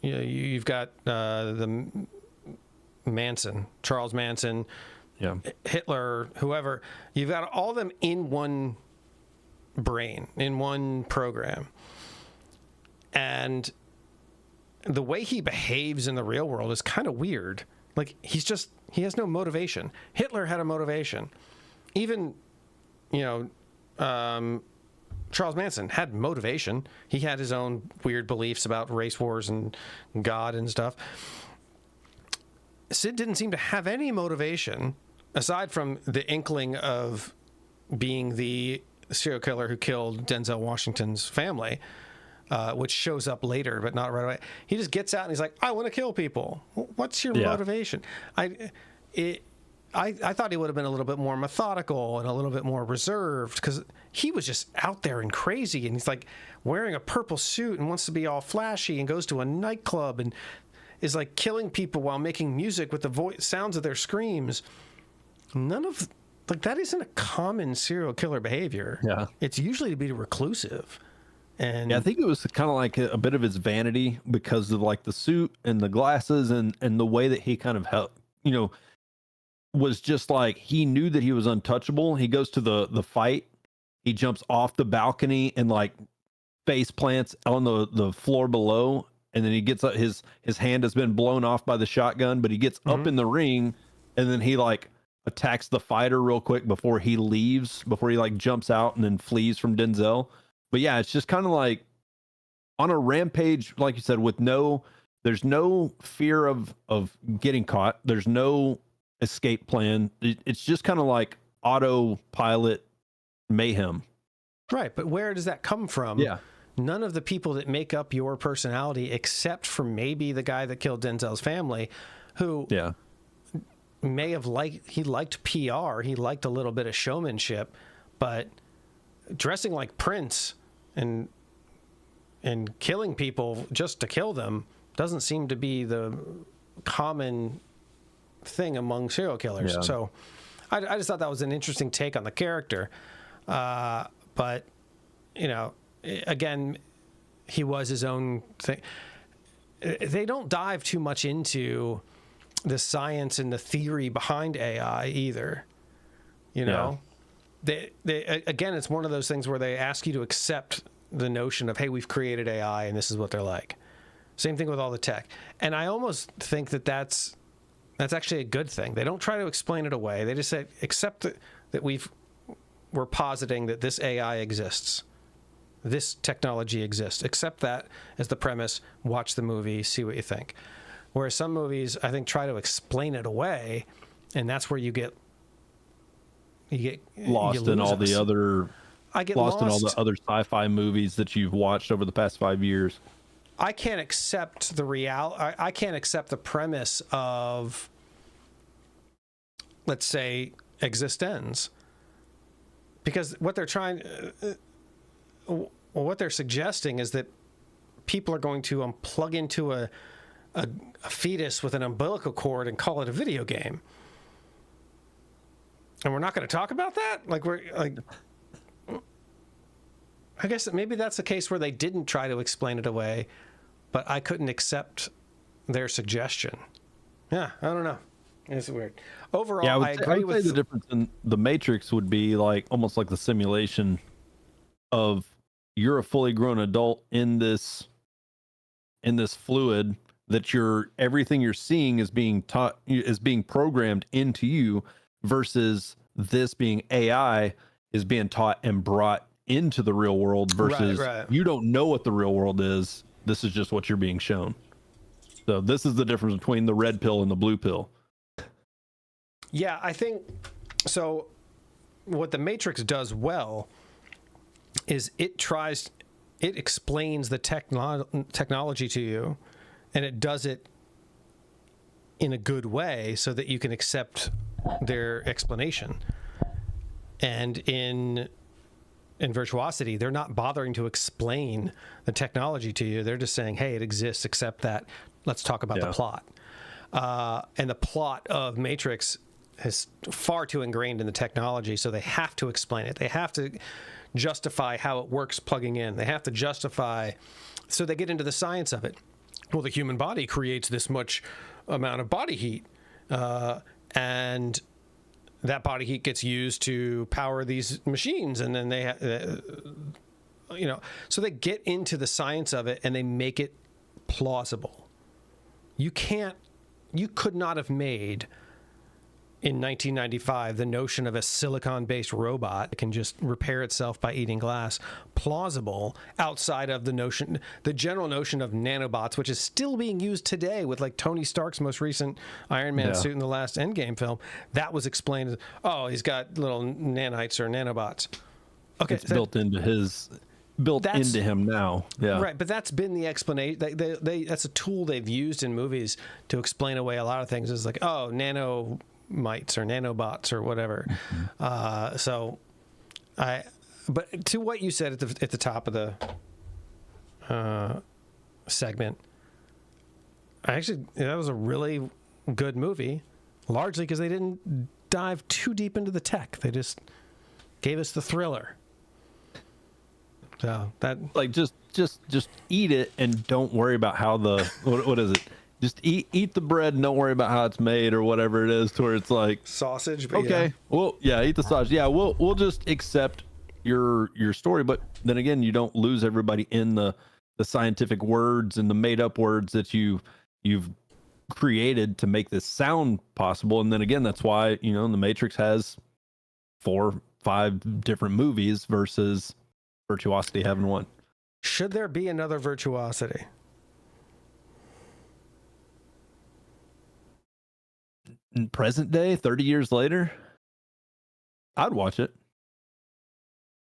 you've got the Manson, Charles Manson, Yeah. Hitler, whoever. You've got all of them in one brain, in one program. And the way he behaves in the real world is kind of weird. Like, he has no motivation. Hitler had a motivation. Even, Charles Manson had motivation. He had his own weird beliefs about race wars and God and stuff. Sid didn't seem to have any motivation aside from the inkling of being the serial killer who killed Denzel Washington's family, which shows up later, but not right away. He just gets out and he's like, I want to kill people. What's your motivation? I thought he would have been a little bit more methodical and a little bit more reserved, because he was just out there and crazy, and he's like wearing a purple suit and wants to be all flashy and goes to a nightclub and is like killing people while making music with the sounds of their screams. That isn't a common serial killer behavior. Yeah. It's usually to be reclusive. And yeah, I think it was kind of like a bit of his vanity because of like the suit and the glasses and the way that he kind of helped, was just like, he knew that he was untouchable. He goes to the fight. He jumps off the balcony and like face plants on the floor below. And then he gets up, his hand has been blown off by the shotgun, but he gets up in the ring, and then he like attacks the fighter real quick before he leaves, before he like jumps out and then flees from Denzel. But yeah, it's just kind of like on a rampage, like you said, with there's no fear of getting caught. There's no escape plan. It's just kind of like autopilot mayhem. Right, but where does that come from? Yeah. None of the people that make up your personality, except for maybe the guy that killed Denzel's family, who may have he liked PR, he liked a little bit of showmanship, but dressing like Prince and killing people just to kill them doesn't seem to be the common thing among serial killers. Yeah. So I just thought that was an interesting take on the character. But, again, he was his own thing. They don't dive too much into the science and the theory behind AI either. They again, it's one of those things where they ask you to accept the notion of, hey, we've created AI and this is what they're like. Same thing with all the tech. And I almost think that's actually a good thing. They don't try to explain it away. They just say, accept that we're positing that this AI exists. This technology exists. Accept that as the premise. Watch the movie, see what you think. Whereas some movies, I think, try to explain it away, and that's where you get lost in all the other. I get lost in all the lost. other sci-fi movies that you've watched over the past 5 years. I can't accept I can't accept the premise of, let's say, Existenz, because what they're suggesting is that people are going to plug into a fetus with an umbilical cord and call it a video game, and we're not going to talk about that. I guess that maybe that's the case where they didn't try to explain it away, but I couldn't accept their suggestion. Yeah, I don't know. It's weird. Overall, Yeah, I agree with the difference in the Matrix would be like almost like the simulation of you're a fully grown adult in this fluid that everything you're seeing is being programmed into you, versus this being AI is being taught and brought into the real world, versus Right. You don't know what the real world is. This is just what you're being shown. So this is the difference between the red pill and the blue pill. Yeah, I think so. What the Matrix does well is it explains the technology to you, and it does it in a good way so that you can accept their explanation. And in Virtuosity, they're not bothering to explain the technology to you. They're just saying, hey, it exists, accept that. Let's talk about the plot. And the plot of Matrix is far too ingrained in the technology, so they have to explain it. They have to justify how it works plugging in. They have to justify, so they get into the science of it. Well, the human body creates this much amount of body heat, and that body heat gets used to power these machines, and then they, so they get into the science of it and they make it plausible. You could not have made in 1995 the notion of a silicon-based robot that can just repair itself by eating glass plausible outside of the general notion of nanobots, which is still being used today with like Tony Stark's most recent Iron Man suit in the last Endgame film. That was explained as, oh, he's got little nanites or nanobots. Okay, it's built into him now. Yeah, right. But that's been the explanation. That's a tool they've used in movies to explain away a lot of things. It's like, oh, nanomites or nanobots or whatever. But to what you said at the top of the segment, that was a really good movie, largely because they didn't dive too deep into the tech. They just gave us the thriller. So that, like, just eat it and don't worry about how what is it? Just eat the bread and don't worry about how it's made or whatever it is, to where it's like sausage. But okay, well, yeah, eat the sausage. Yeah, we'll just accept your story, but then again, you don't lose everybody in the scientific words and the made up words that you've created to make this sound possible. And then again, that's why the Matrix has 4-5 different movies versus Virtuosity having one. Should there be another Virtuosity? In present day, 30 years later, I'd watch it.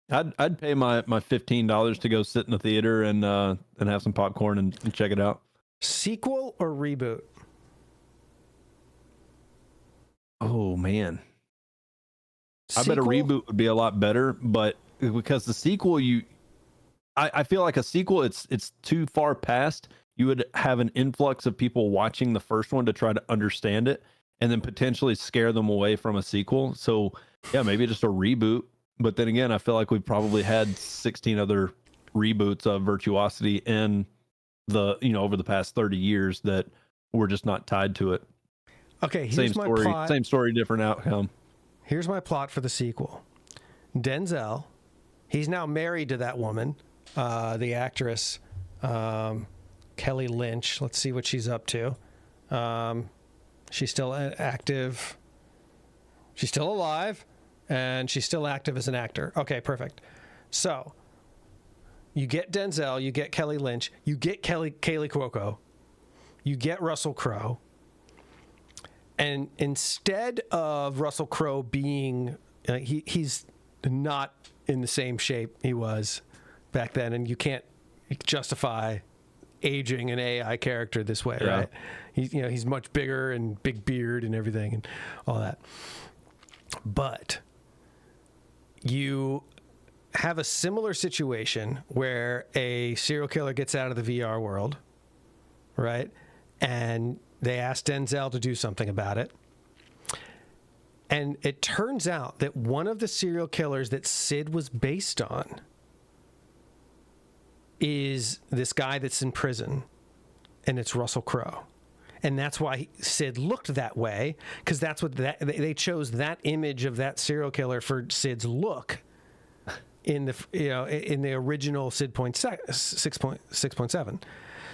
I'd pay my $15 to go sit in the theater and have some popcorn and check it out. Sequel or reboot? Oh man, I bet a reboot would be a lot better, but because the sequel, I feel like a sequel, it's too far past. You would have an influx of people watching the first one to try to understand it, and then potentially scare them away from a sequel. So yeah, maybe just a reboot. But then again, I feel like we've probably had 16 other reboots of Virtuosity in over the past 30 years that we're just not tied to it. Okay, here's my plot. Same story, different outcome. Here's my plot for the sequel. Denzel, he's now married to that woman, the actress, Kelly Lynch. Let's see what she's up to. She's still active. She's still alive, and she's still active as an actor. Okay, perfect. So you get Denzel, you get Kelly Lynch, you get Kaylee Cuoco, you get Russell Crowe, and instead of Russell Crowe being, he's not in the same shape he was back then, and you can't justify aging an AI character this way, right? He's much bigger and big beard and everything and all that. But you have a similar situation where a serial killer gets out of the VR world, right? And they ask Denzel to do something about it. And it turns out that one of the serial killers that Sid was based on is this guy that's in prison, and it's Russell Crowe. And that's why Sid looked that way, because that's what they chose that image of that serial killer for Sid's look in the original Sid 6.7.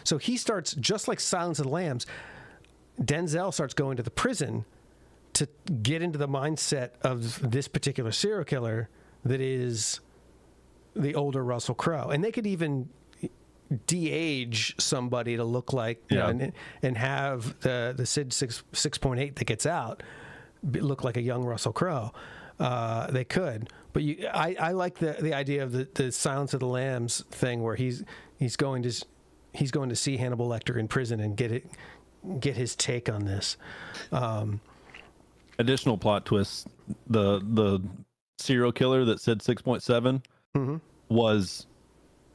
So he starts, just like Silence of the Lambs, Denzel starts going to the prison to get into the mindset of this particular serial killer that is the older Russell Crowe. And they could even de-age somebody to look like, and have the Sid 6.8 that gets out look like a young Russell Crowe. They could, but I like the idea of the Silence of the Lambs thing, where he's going to see Hannibal Lecter in prison and get his take on this. Additional plot twist: the serial killer that said 6.7 was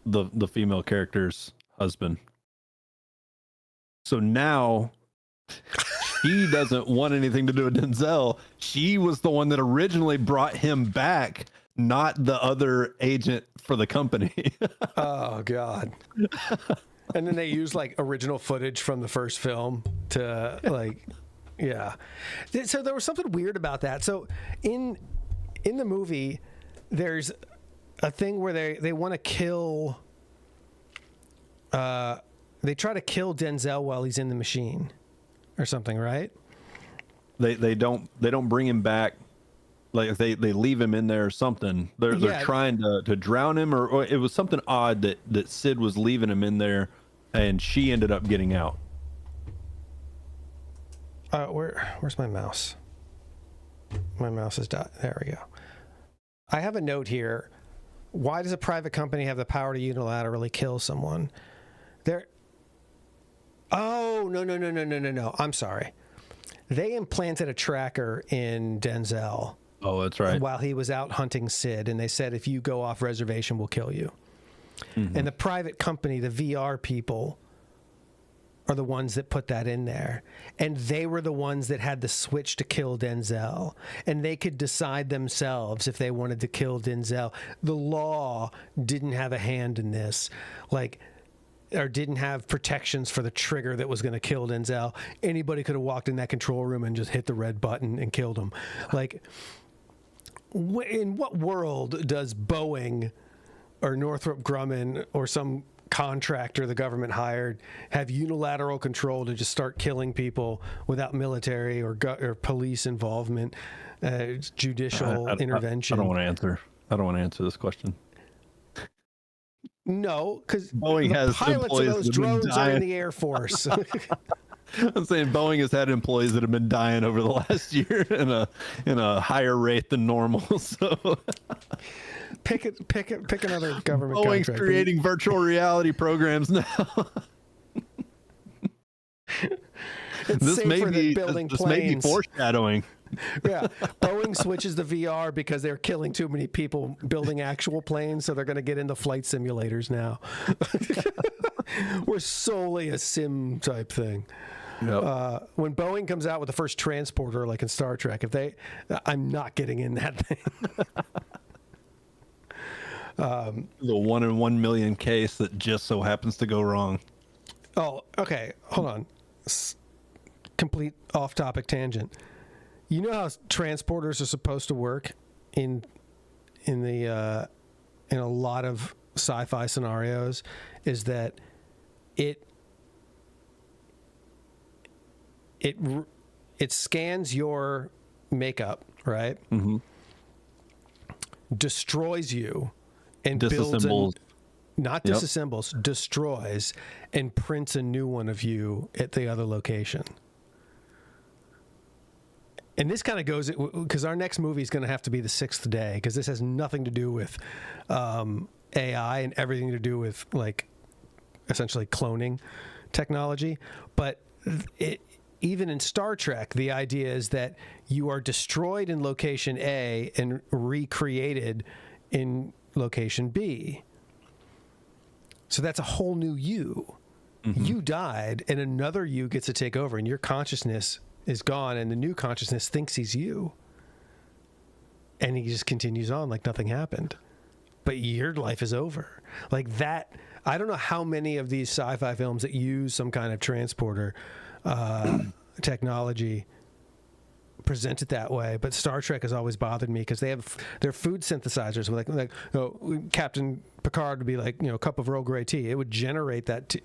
the female character's husband. So now she doesn't want anything to do with Denzel. She was the one that originally brought him back, not the other agent for the company. Oh God. And then they use like original footage from the first film to like Yeah. So there was something weird about that. So in the movie, there's a thing where they want to kill. They try to kill Denzel while he's in the machine, or something, right? They don't bring him back. Like they leave him in there or something. They're trying to drown him, or it was something odd that Sid was leaving him in there, and she ended up getting out. Where's my mouse? My mouse is died. There we go. I have a note here. Why does a private company have the power to unilaterally kill someone? Oh, no. I'm sorry. They implanted a tracker in Denzel. Oh, that's right. While he was out hunting Sid, and they said, if you go off reservation, we'll kill you. Mm-hmm. And the private company, the VR people, are the ones that put that in there. And they were the ones that had the switch to kill Denzel. And they could decide themselves if they wanted to kill Denzel. The law didn't have a hand in this. Or didn't have protections for the trigger that was going to kill Denzel. Anybody could have walked in that control room and just hit the red button and killed him. In what world does Boeing or Northrop Grumman or some contractor the government hired have unilateral control to just start killing people without military or police involvement, judicial intervention? I don't want to answer this question. No, because Boeing has pilots of those drones are in the Air Force. I'm saying Boeing has had employees that have been dying over the last year in a higher rate than normal. So pick another government Boeing's contract. creating virtual reality programs now. This may be building planes. May be foreshadowing. Yeah, Boeing switches to VR because they're killing too many people building actual planes, so they're going to get into flight simulators now. We're solely a sim type thing. Yep. When Boeing comes out with the first transporter, like in Star Trek, I'm not getting in that thing. The 1 in 1 million case that just so happens to go wrong. Oh, okay. Hold on. Complete off-topic tangent. You know how transporters are supposed to work in a lot of sci-fi scenarios, is that it scans your makeup, right? Mm-hmm. Destroys you and disassembles. Not disassembles, destroys and prints a new one of you at the other location. And this kind of goes, because our next movie is going to have to be The Sixth Day, because this has nothing to do with AI and everything to do with, essentially cloning technology. But even in Star Trek, the idea is that you are destroyed in location A and recreated in location B. So that's a whole new you. Mm-hmm. You died, and another you gets to take over, and your consciousness is gone, and the new consciousness thinks he's you, and he just continues on like nothing happened, but your life is over. Like that. I don't know how many of these sci-fi films that use some kind of transporter technology present it that way, but Star Trek has always bothered me because they have their food synthesizers with Captain Picard would be a cup of Earl Grey tea. It would generate that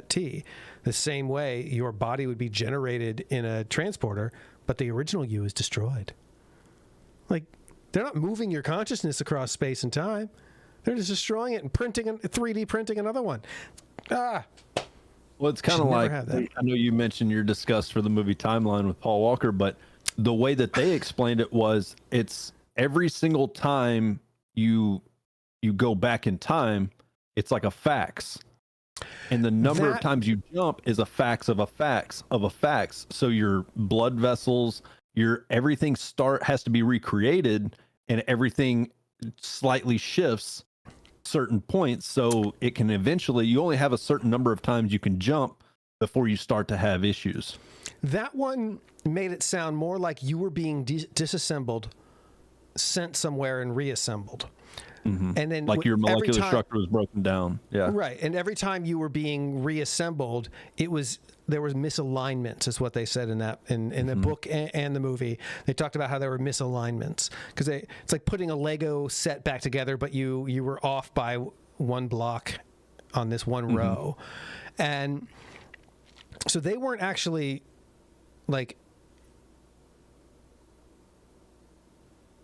tea the same way your body would be generated in a transporter, but the original you is destroyed. They're not moving your consciousness across space and time. They're just destroying it and 3D printing another one. Well, it's kind of like, I know you mentioned your disgust for the movie Timeline with Paul Walker, but the way that they explained it was it's every single time you go back in time, it's like a fax. And the number of times you jump is a fax of a fax of a fax. So your blood vessels, everything has to be recreated, and everything slightly shifts certain points. So it can eventually, you only have a certain number of times you can jump before you start to have issues. That one made it sound more like you were being disassembled, sent somewhere, and reassembled. And then like your every molecular time, structure was broken down. Yeah. right. And every time you were being reassembled, there was misalignments, is what they said in the book and the movie. They talked about how there were misalignments because it's like putting a Lego set back together, but you were off by one block on this one row. And so they weren't actually like,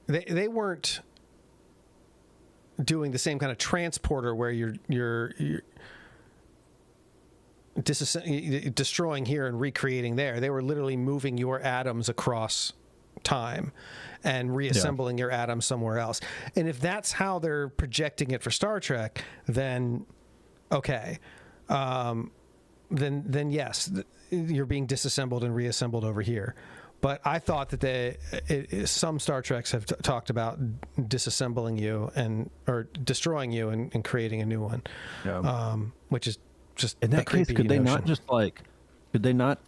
they weren't doing the same kind of transporter where you're destroying here and recreating there. They were literally moving your atoms across time and reassembling your atoms somewhere else. And if that's how they're projecting it for Star Trek, then okay. Then yes, you're being disassembled and reassembled over here. But I thought that some Star Treks have talked about disassembling you or destroying you and creating a new one, which is just in that case. Could they not could they not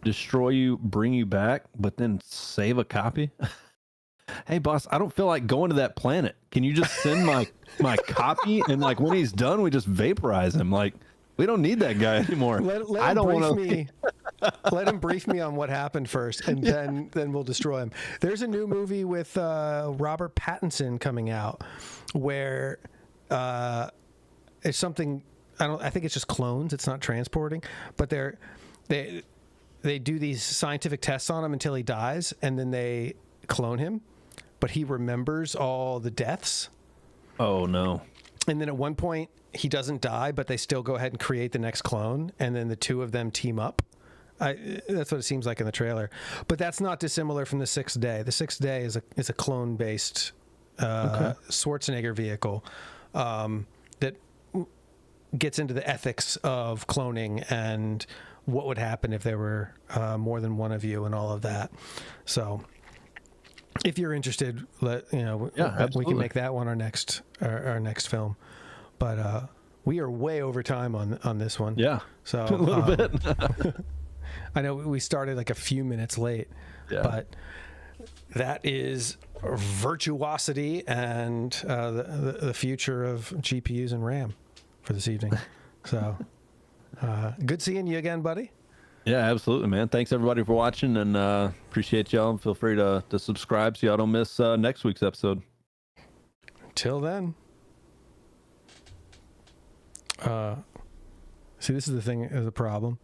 destroy you, bring you back, but then save a copy? Hey, boss, I don't feel like going to that planet. Can you just send my copy? And like when he's done, we just vaporize him. Like we don't need that guy anymore. I don't want to. Let him brief me on what happened first, and then we'll destroy him. There's a new movie with Robert Pattinson coming out where it's something I think it's just clones. It's not transporting, but they do these scientific tests on him until he dies, and then they clone him, but he remembers all the deaths. Oh no. And then at one point he doesn't die, but they still go ahead and create the next clone, and then the two of them team up. That's what it seems like in the trailer, but that's not dissimilar from the Sixth Day. The Sixth Day is a clone-based Schwarzenegger vehicle that gets into the ethics of cloning and what would happen if there were more than one of you and all of that. So, if you're interested, we can make that one our next film. But we are way over time on this one. Yeah, so a little bit. I know we started like a few minutes late, but that is Virtuosity and the future of GPUs and RAM for this evening. So good seeing you again, buddy. Yeah, absolutely, man. Thanks everybody for watching, and appreciate y'all. Feel free to subscribe so y'all don't miss next week's episode. Till then. See, this is the thing, is a problem.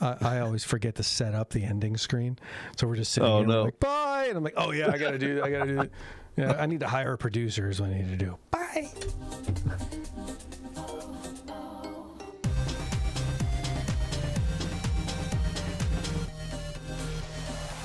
I always forget to set up the ending screen, so we're just sitting here and like, bye, and I'm like, oh yeah, I gotta do it. Yeah, I need to hire a producer is what I need to do. Bye.